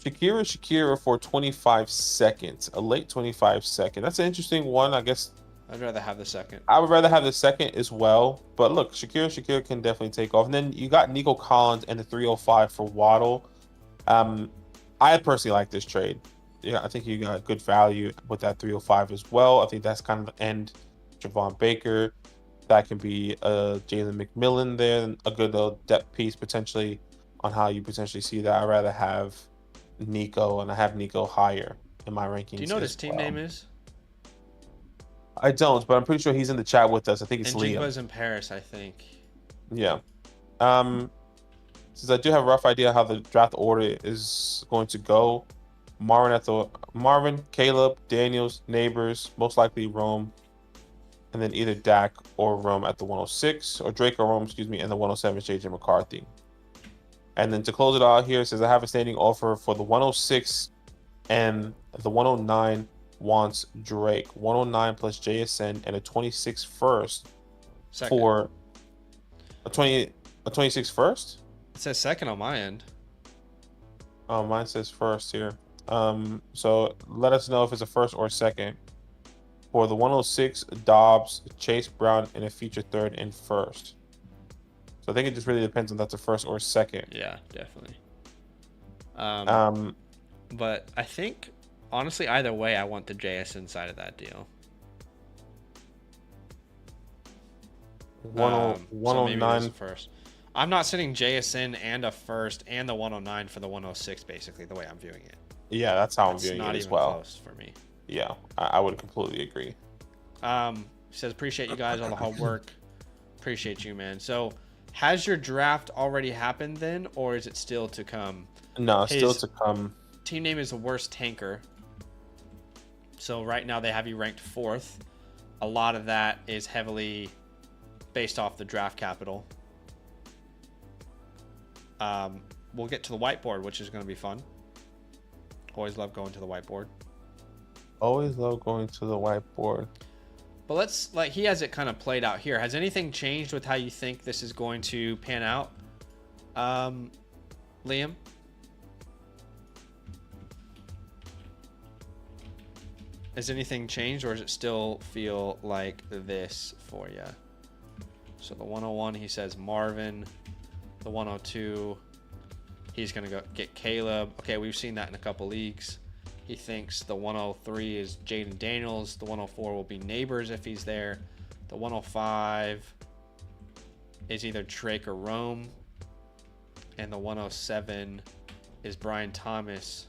Shakira for 25 seconds, a late 25 second. That's an interesting one, I guess. I'd rather have the second. I would rather have the second as well. But look, Shakira can definitely take off. And then you got Nico Collins and the 305 for Waddle. I personally like this trade. Yeah, I think you got good value with that 305 as well. I think that's kind of the end. Javon Baker, that can be Jalen McMillan there, a good depth piece potentially on how you potentially see that. I'd rather have Nico, and I have Nico higher in my rankings. Do you know what his team name is? I don't, but I'm pretty sure he's in the chat with us. I think it's Liam. Jigba's in Paris, I think. Yeah. Since I do have a rough idea how the draft order is going to go, Marvin, Caleb, Daniels, Neighbors, most likely Rome, and then either Dak or Rome at the 106, or Drake or Rome, excuse me, and the 107 is JJ McCarthy. And then to close it out here, it says I have a standing offer for the 106 and the 109 wants Drake. 109 plus JSN and a 26 first second. For a 26 first? It says second on my end. Oh, mine says first here. So let us know if it's a first or second. For the 106, Dobbs, Chase Brown, and a feature third and first. So I think it just really depends on that's a first or second. Yeah, definitely. Um, But I think, honestly, either way, I want the JSN side of that deal. 109. So maybe it is a first. I'm not sending JSN and a first and the 109 for the 106, basically, the way I'm viewing it. Yeah, that's how I'm viewing it as well. Close for me. Yeah, I would completely agree. He says, appreciate you guys, all the hard work. Appreciate you, man. So, has your draft already happened then, or is it still to come? No, still to come. Team name is the Worst Tanker. So right now they have you ranked 4th. A lot of that is heavily based off the draft capital. We'll get to the whiteboard, which is going to be fun. Always love going to the whiteboard. Always love going to the whiteboard. But let's, like, he has it kind of played out here. Has anything changed with how you think this is going to pan out? Liam? Has anything changed, or does it still feel like this for you? So the 101, he says Marvin. The 102, he's going to go get Caleb. Okay, we've seen that in a couple leagues. He thinks the 103 is Jaden Daniels. The 104 will be Neighbors if he's there. The 105 is either Drake or Rome. And the 107 is Brian Thomas.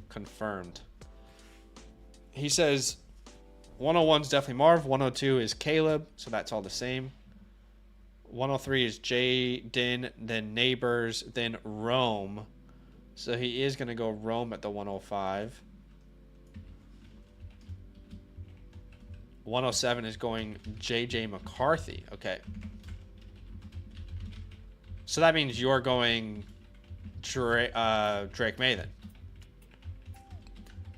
Confirmed. He says 101 is definitely Marv. 102 is Caleb, so that's all the same. 103 is Jaden, then Neighbors, then Rome. So he is going to go Rome at the 105. 107 is going JJ McCarthy. Okay. So that means you're going Drake May then.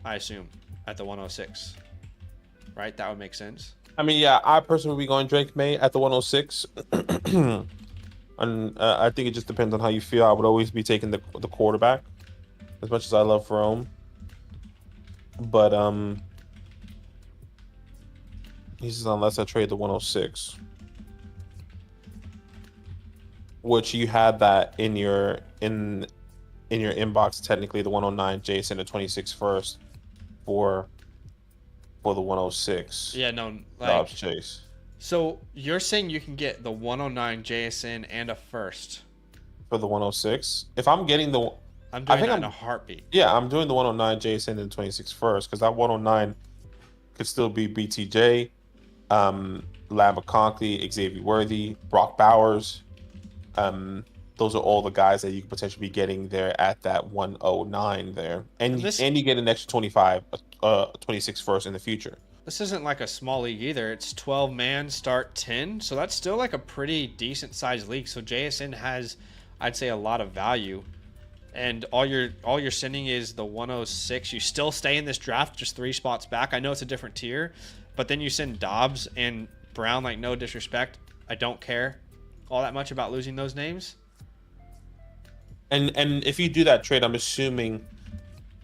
I assume at the 106. Right? That would make sense. I mean, yeah, I personally would be going Drake May at the 106. And I think it just depends on how you feel. I would always be taking the quarterback, as much as I love Rome. But he says unless I trade the 106, which you had that in your inbox. Technically, the 109 Jason, the 26 first for the 106. Yeah, no, like Dobbs Chase. So you're saying you can get the 109 JSN and a first for the 106? If I'm getting the, I'm doing that in a heartbeat. Yeah, I'm doing the 109 JSN and 26 first, because that 109 could still be BTJ, Lamba Conkley, Xavier Worthy, Brock Bowers. Those are all the guys that you could potentially be getting there at that 109 there, and you get an extra 26 first in the future. This isn't like a small league either. It's 12 man, start 10. So that's still like a pretty decent sized league. So JSN has, I'd say, a lot of value. And all you're sending is the 106. You still stay in this draft, just 3 spots back. I know it's a different tier, but then you send Dobbs and Brown. Like, no disrespect, I don't care all that much about losing those names. And if you do that trade, I'm assuming,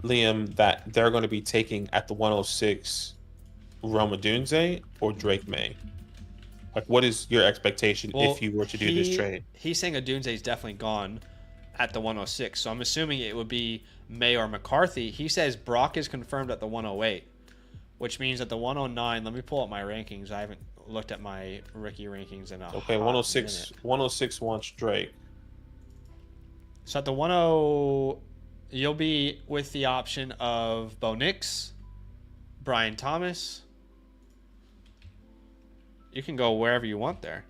Liam, that they're going to be taking at the 106 Rome Odunze or Drake May. Like, what is your expectation if you were to do this trade? He's saying Odunze is definitely gone at the 106, so I'm assuming it would be May or McCarthy. He says Brock is confirmed at the 108, which means at the 109, let me pull up my rankings. I haven't looked at my rookie rankings in a Okay, 106 wants Drake. So at the 10, you'll be with the option of Bo Nix, Brian Thomas. You can go wherever you want there.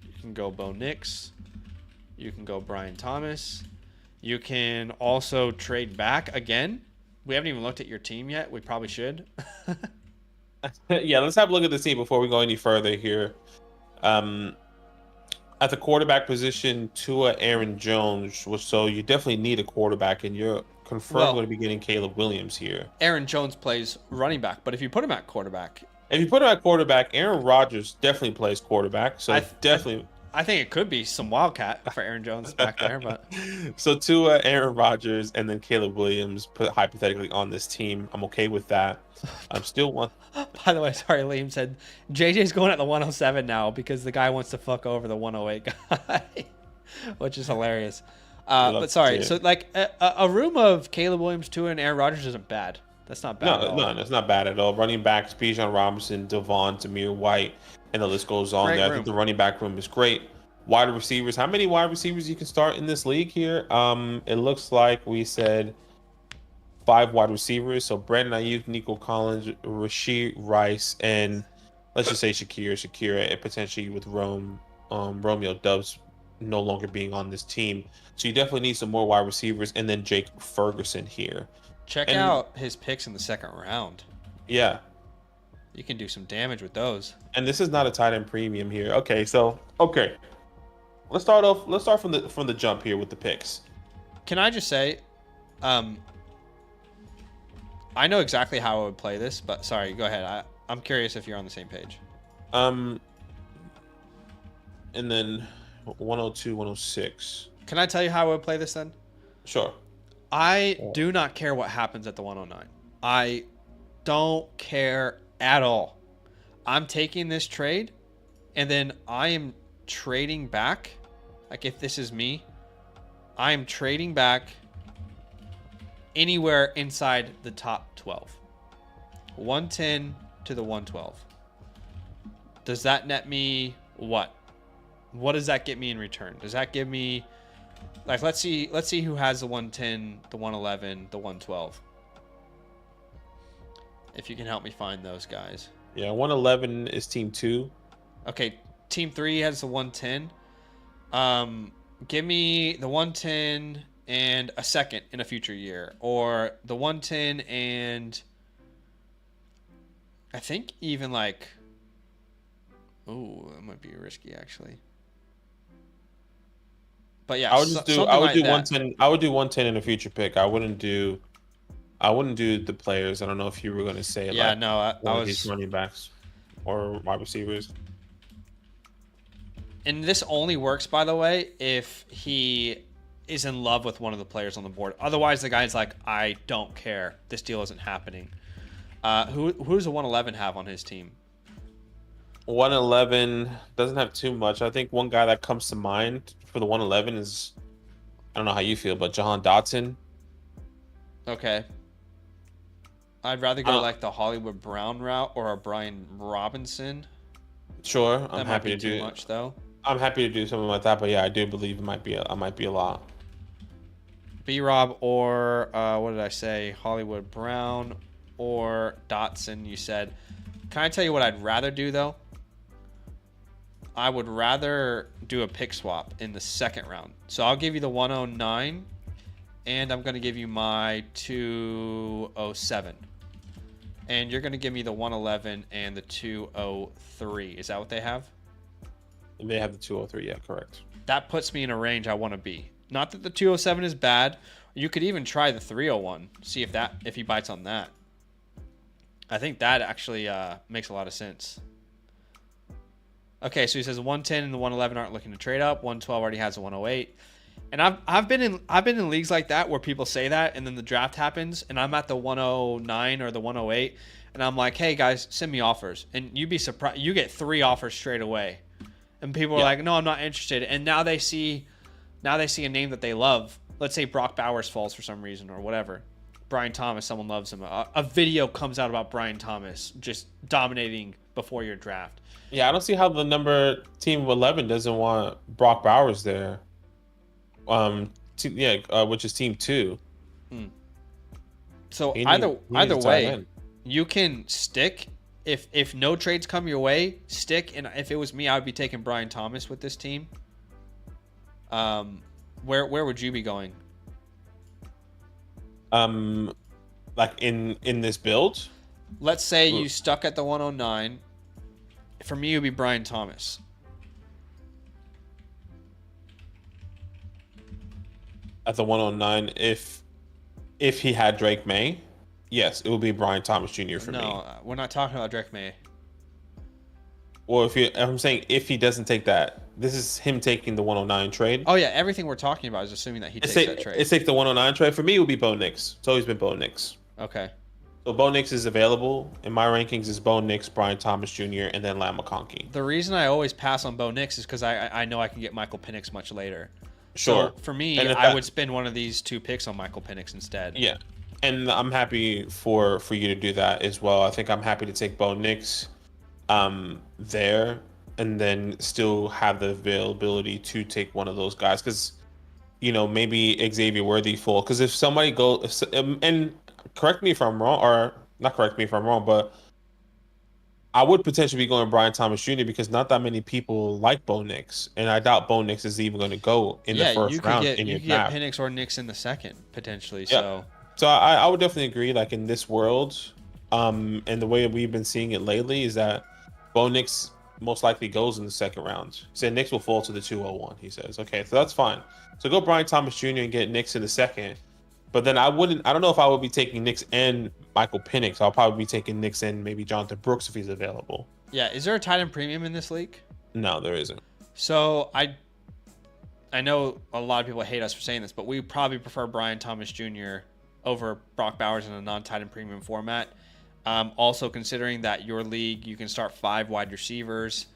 You can go Bo Nix. You can go Brian Thomas. You can also trade back again. We haven't even looked at your team yet. We probably should. Yeah, let's have a look at the team before we go any further here. At the quarterback position, Tua, Aaron Jones. So you definitely need a quarterback, and you're confirmed going to be getting Caleb Williams here. Aaron Jones plays running back, but if you put him at quarterback, Aaron Rodgers definitely plays quarterback. So I think it could be some Wildcat for Aaron Jones back there, but so Tua, Aaron Rodgers, and then Caleb Williams put hypothetically on this team. I'm okay with that. I'm still one. By the way, sorry, Liam said JJ's going at the 107 now because the guy wants to fuck over the 108 guy, which is hilarious. But sorry, so like a room of Caleb Williams, Tua, and Aaron Rodgers isn't bad. That's not bad. No, it's not bad at all. Running backs, Bijan Robinson, Devon, Tamir White, and the list goes on. I think the running back room is great. Wide receivers, how many wide receivers you can start in this league here? It looks like we said 5 wide receivers. So Brandon Ayuk, Nico Collins, Rashid Rice, and let's just say Shakira, and potentially with Romeo Doubs no longer being on this team. So you definitely need some more wide receivers, and then Jake Ferguson here. Check out his picks in the second round. Yeah. You can do some damage with those. And this is not a tight end premium here. Okay. Let's start from the jump here with the picks. Can I just say, I know exactly how I would play this, but sorry, go ahead. I'm curious if you're on the same page. And then 102, 106. Can I tell you how I would play this then? Sure. I do not care what happens at the 109. I don't care at all. I'm taking this trade, and then I am trading back. Like, if this is me, I am trading back anywhere inside the top 12. 110 to the 112. Does that net me what? What does that get me in return? Does that give me, like, let's see who has the 110, the 111, the 112. If you can help me find those guys. Yeah, 111 is team 2. Okay, team 3 has the 110. Give me the 110 and a second in a future year, or the 110 and I think even like, that might be risky actually. But yeah, I would do 110. I would do 110 in a future pick. I wouldn't do the players. I don't know if you were going to say I was these running backs or wide receivers. And this only works, by the way, if he is in love with one of the players on the board. Otherwise, the guy's like, I don't care. This deal isn't happening. Who does the 111 have on his team? 111 doesn't have too much. I think one guy that comes to mind for the 111 is, I don't know how you feel, but Jahan Dotson. Okay. I'd rather go like the Hollywood Brown route or a Brian Robinson. Sure, I'm happy to do too much though. I'm happy to do something like that, but yeah, I do believe it might be a lot. B-Rob or what did I say? Hollywood Brown or Dotson, you said. Can I tell you what I'd rather do though? I would rather do a pick swap in the second round. So I'll give you the 109 and I'm going to give you my 207. And you're going to give me the 111 and the 203. Is that what they have? They have the 203, yeah, correct. That puts me in a range I want to be. Not that the 207 is bad. You could even try the 301. See if he bites on that. I think that actually makes a lot of sense. Okay, so he says 110 and the 111 aren't looking to trade up. 112 already has a 108. And I've been in leagues like that where people say that, and then the draft happens, and I'm at the 109 or the 108, and I'm like, hey guys, send me offers, and you'd be surprised, you get 3 offers straight away, and people are like, no, I'm not interested, and now they see a name that they love. Let's say Brock Bowers falls for some reason or whatever. Brian Thomas, someone loves him. A video comes out about Brian Thomas just dominating before your draft. Yeah, I don't see how the number team 11 doesn't want Brock Bowers there. Which is team 2. So either way, you can stick. If no trades come your way, stick. And if it was me, I would be taking Brian Thomas with this team. Where would you be going? Like in this build? Let's say you stuck at the 109. For me, it would be Brian Thomas. At the 109, if he had Drake May, yes, it would be Brian Thomas Jr. for me. No, we're not talking about Drake May. Well, I'm saying if he doesn't take that This is him taking the 109 trade. Oh yeah, everything we're talking about is assuming that he takes that trade. It's take the 109 trade. For me, it would be Bo Nix. It's always been Bo Nix. Okay. So Bo Nix is available. In my rankings is Bo Nix, Brian Thomas Jr., and then Ladd McConkey. The reason I always pass on Bo Nix is because I know I can get Michael Penix much later. Sure. So for me, I would spend one of these 2 picks on Michael Penix instead. Yeah. And I'm happy for you to do that as well. I think I'm happy to take Bo Nix there and then still have the availability to take one of those guys because, maybe Xavier Worthy full. Because if somebody goes, and correct me if I'm wrong, or not correct me if I'm wrong, but I would potentially be going Brian Thomas Jr. because not that many people like Bo Nix, and I doubt Bo Nix is even going to go in the first round in your draft. You could get Penix or Nix in the second potentially. Yeah. So I would definitely agree. Like in this world, and the way we've been seeing it lately is that Bo Nix most likely goes in the second round. He said Nix will fall to the 201. He says, okay, so that's fine. So go Brian Thomas Jr. and get Nix in the second. But then I don't know if I would be taking Nix and Michael Penix. I'll probably be taking Nix and maybe Jonathan Brooks if he's available. Yeah. Is there a tight end premium in this league? No, there isn't. So I know a lot of people hate us for saying this, but we probably prefer Brian Thomas Jr. over Brock Bowers in a non-tight end premium format. Also considering that your league, you can start 5 wide receivers.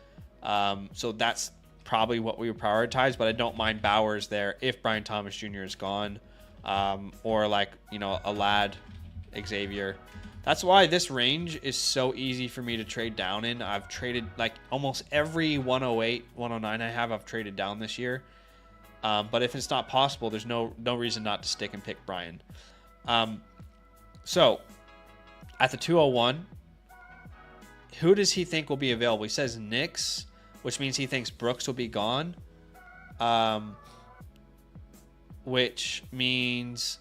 So that's probably what we would prioritize, but I don't mind Bowers there if Brian Thomas Jr. is gone. Or a Ladd, Xavier. That's why this range is so easy for me to trade down in. I've traded like almost every 108, 109 I have, I've traded down this year. But if it's not possible, there's no reason not to stick and pick Brian. So at the 201, who does he think will be available? He says Nix, which means he thinks Brooks will be gone. Which means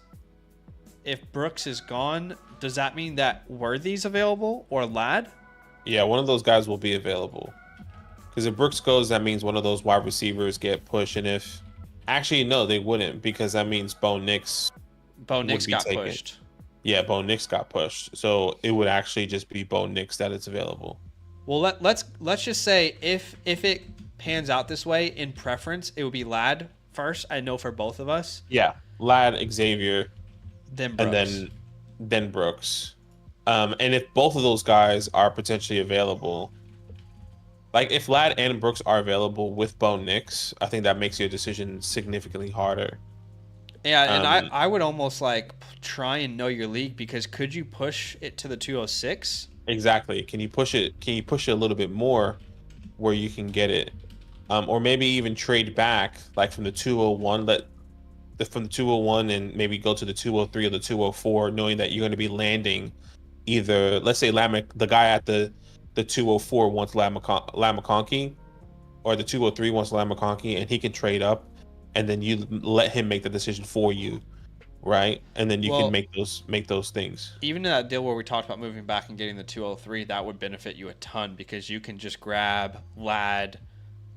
if Brooks is gone, does that mean that Worthy's available or Ladd? Yeah, one of those guys will be available. Because if Brooks goes, that means one of those wide receivers get pushed. And if actually no, they wouldn't because that means Bo Nix got pushed. Yeah, Bo Nix got pushed. So it would actually just be Bo Nix that is available. Well, let's just say if it pans out this way, in preference, it would be Ladd first. I know for both of us. Yeah, Ladd, Xavier, then Brooks. And then Brooks. And if both of those guys are potentially available, like if Ladd and Brooks are available with Bo Nix, I think that makes your decision significantly harder. Yeah, and I would almost like try and know your league because could you push it to the 206? Exactly. Can you push it a little bit more where you can get it? Or maybe even trade back like from the 201, from the 201 and maybe go to the 203 or the 204, knowing that you're going to be landing either, let's say the guy at the 204 wants Ladd McConkey, or the 203 wants Ladd McConkey, and he can trade up, and then you let him make the decision for you, right? And then you can make those things. Even in that deal where we talked about moving back and getting the 203, that would benefit you a ton because you can just grab Ladd,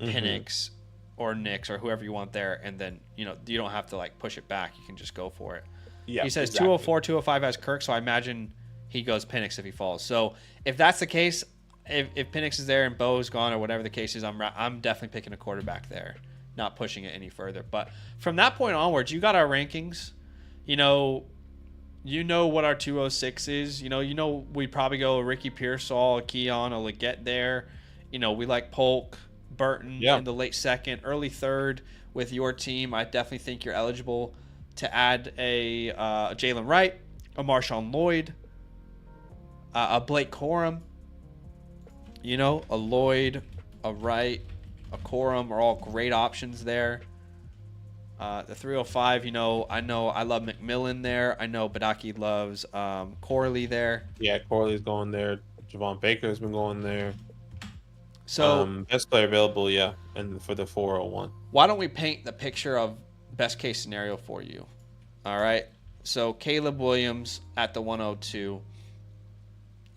Penix, or Nix or whoever you want there, and then you don't have to like push it back. You can just go for it. Yeah, he says exactly. 204, 205 has Kirk, so I imagine he goes Penix if he falls. So if that's the case, if Penix is there and Bo's gone or whatever the case is, I'm definitely picking a quarterback there, not pushing it any further. But from that point onwards, you got our rankings. You know what our 206 is. We'd probably go Ricky Pearsall, a Keon, a Leggett there. We like Polk, Burton in the late second, early third with your team. I definitely think you're eligible to add a Jalen Wright, a Marshawn Lloyd, a Blake Corum. A Lloyd, a Wright, a Corum are all great options there. The 305, I know I love McMillan there. I know Badaki loves Corley there. Yeah, Corley's going there. Javon Baker's been going there. So best player available, yeah, and for the 401. Why don't we paint the picture of best case scenario for you? All right. So Caleb Williams at the 102.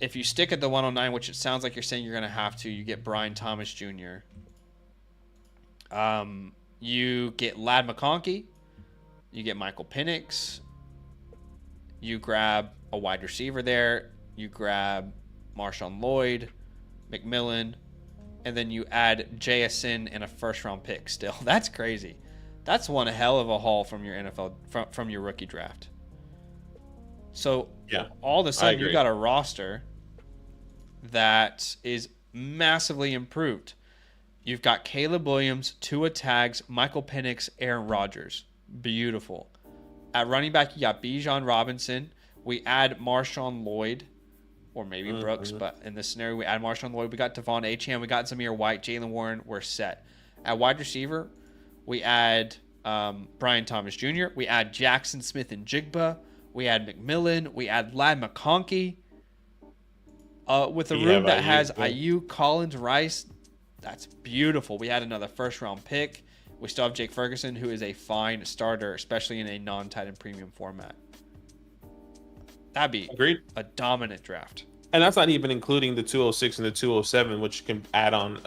If you stick at the 109, which it sounds like you're saying you're going to have to, you get Brian Thomas Jr. You get Ladd McConkey. You get Michael Penix. You grab a wide receiver there. You grab Marshawn Lloyd, McMillan, and then you add JSN and a first-round pick still. That's crazy. That's one hell of a haul from your NFL from your rookie draft. So Yeah, all of a sudden you got a roster that is massively improved. You've got Caleb Williams, Tua Tags, Michael Penix, Aaron Rodgers. Beautiful. At running back, you got Bijan Robinson. We add Marshawn Lloyd, or maybe Brooks, but in this scenario, we add Marshawn Lloyd. We got Devon Achane. We got Zamir White, Jalen Warren. We're set. At wide receiver, we add Brian Thomas Jr. We add Jackson Smith and Jigba. We add McMillan. We add Ladd McConkey. With a room that has Ayuk, Collins, Rice, that's beautiful. We had another first-round pick. We still have Jake Ferguson, who is a fine starter, especially in a non-tight end premium format. That'd be a dominant draft. And that's not even including the 206 and the 207, which can add on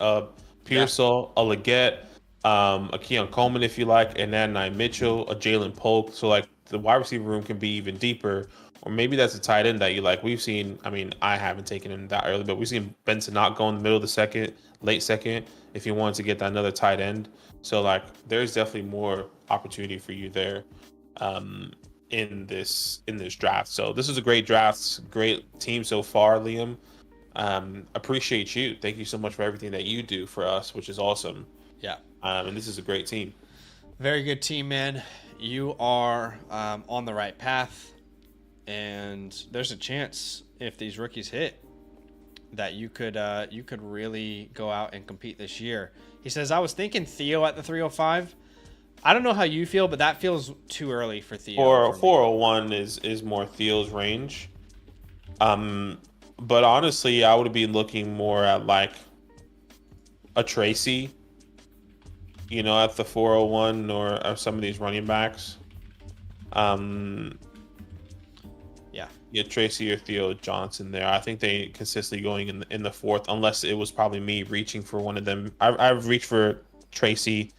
Pearsall, a Leggett, a Keon Coleman, if you like, and then Mitchell, a Jalen Polk. So, like, the wide receiver room can be even deeper. Or maybe that's a tight end that you like. We've seen, I mean, I haven't taken him that early, but we've seen Benson not go in the middle of the second, late second, if you wanted to get that another tight end. So, like, there's definitely more opportunity for you there in this draft. So this is a great draft, great team so far, Liam. Appreciate you. Thank you so much for everything that you do for us, which is awesome. Yeah. And this is a great team. Very good team, man. You are on the right path. And there's a chance if these rookies hit that you could really go out and compete this year. He says, I was thinking Theo at the 305. I don't know how you feel, but that feels too early for Theo. 401 is more Theo's range. But honestly, I would be looking more at like a Tracy, at the 401 or some of these running backs. Yeah, Tracy or Theo Johnson there. I think they consistently going in the fourth, unless it was probably me reaching for one of them. I've reached for Tracy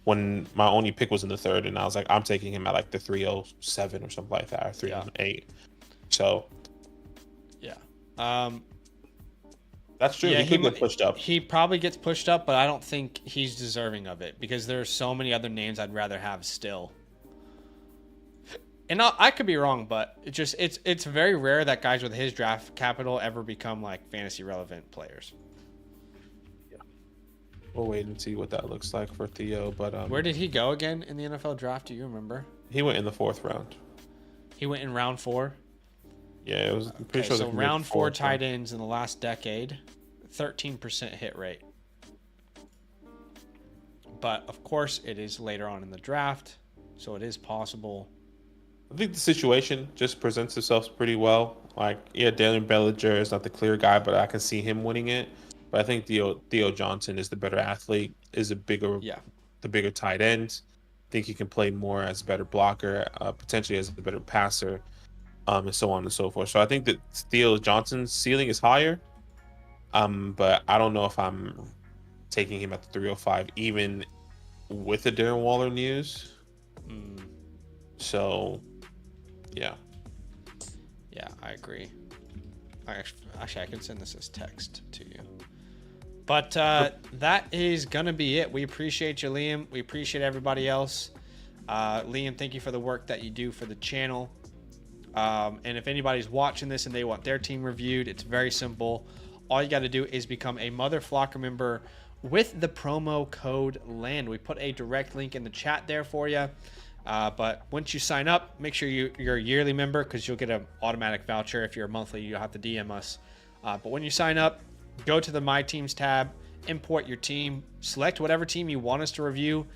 when my only pick was in the third, and I was like, I'm taking him at like the 307 or something like that, or 308. So, yeah. That's true. He could get pushed up. He probably gets pushed up, but I don't think he's deserving of it because there's so many other names I'd rather have still. And I could be wrong, but it's very rare that guys with his draft capital ever become like fantasy relevant players. Yeah, we'll wait and see what that looks like for Theo. But where did he go again in the NFL draft? Do you remember? He went in the fourth round. He went in round 4. Yeah, it was. I'm pretty sure. So round 4 tight ends in the last decade, 13% hit rate. But of course, it is later on in the draft, so it is possible. I think the situation just presents itself pretty well. Like, yeah, Daniel Bellinger is not the clear guy, but I can see him winning it. But I think Theo Johnson is the better athlete, is the bigger tight end. I think he can play more as a better blocker, potentially as a better passer, and so on and so forth. So I think that Theo Johnson's ceiling is higher, but I don't know if I'm taking him at the 305, even with the Darren Waller news. So... Yeah, I agree. Actually, I can send this as text to you. But that is going to be it. We appreciate you, Liam. We appreciate everybody else. Liam, thank you for the work that you do for the channel. And if anybody's watching this and they want their team reviewed, it's very simple. All you got to do is become a Mother Flocker member with the promo code LAND. We put a direct link in the chat there for you. But once you sign up, make sure you're a yearly member because you'll get an automatic voucher. If you're a monthly, you'll have to DM us. But when you sign up, go to the My Teams tab, import your team, select whatever team you want us to review.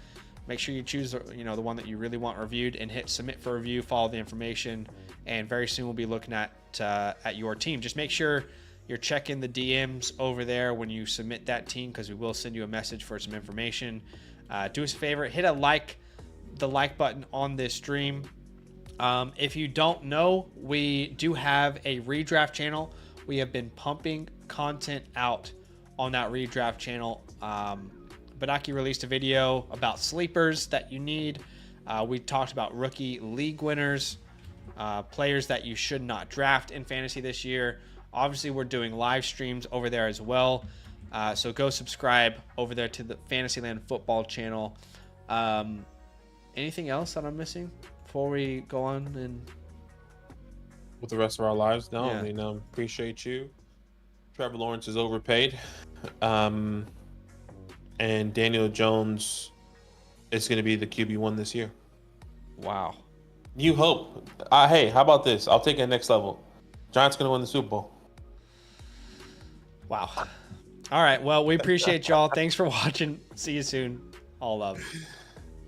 Make sure you choose the one that you really want reviewed and hit submit for review, follow the information. And very soon we'll be looking at your team. Just make sure you're checking the DMs over there when you submit that team because we will send you a message for some information. Do us a favor, hit the like button on this stream. If you don't know, we do have a redraft channel. We have been pumping content out on that redraft channel. Badaki released a video about sleepers that you need. We talked about rookie league winners, players that you should not draft in fantasy this year. Obviously, we're doing live streams over there as well. So go subscribe over there to the Fantasyland Football channel. Anything else that I'm missing before we go on and with the rest of our lives? No, Yeah. I mean, appreciate you. Trevor Lawrence is overpaid. And Daniel Jones is going to be the QB1 this year. Wow. You hope. Hey, how about this? I'll take it next level. Giants going to win the Super Bowl. Wow. All right. Well, we appreciate y'all. Thanks for watching. See you soon. All love.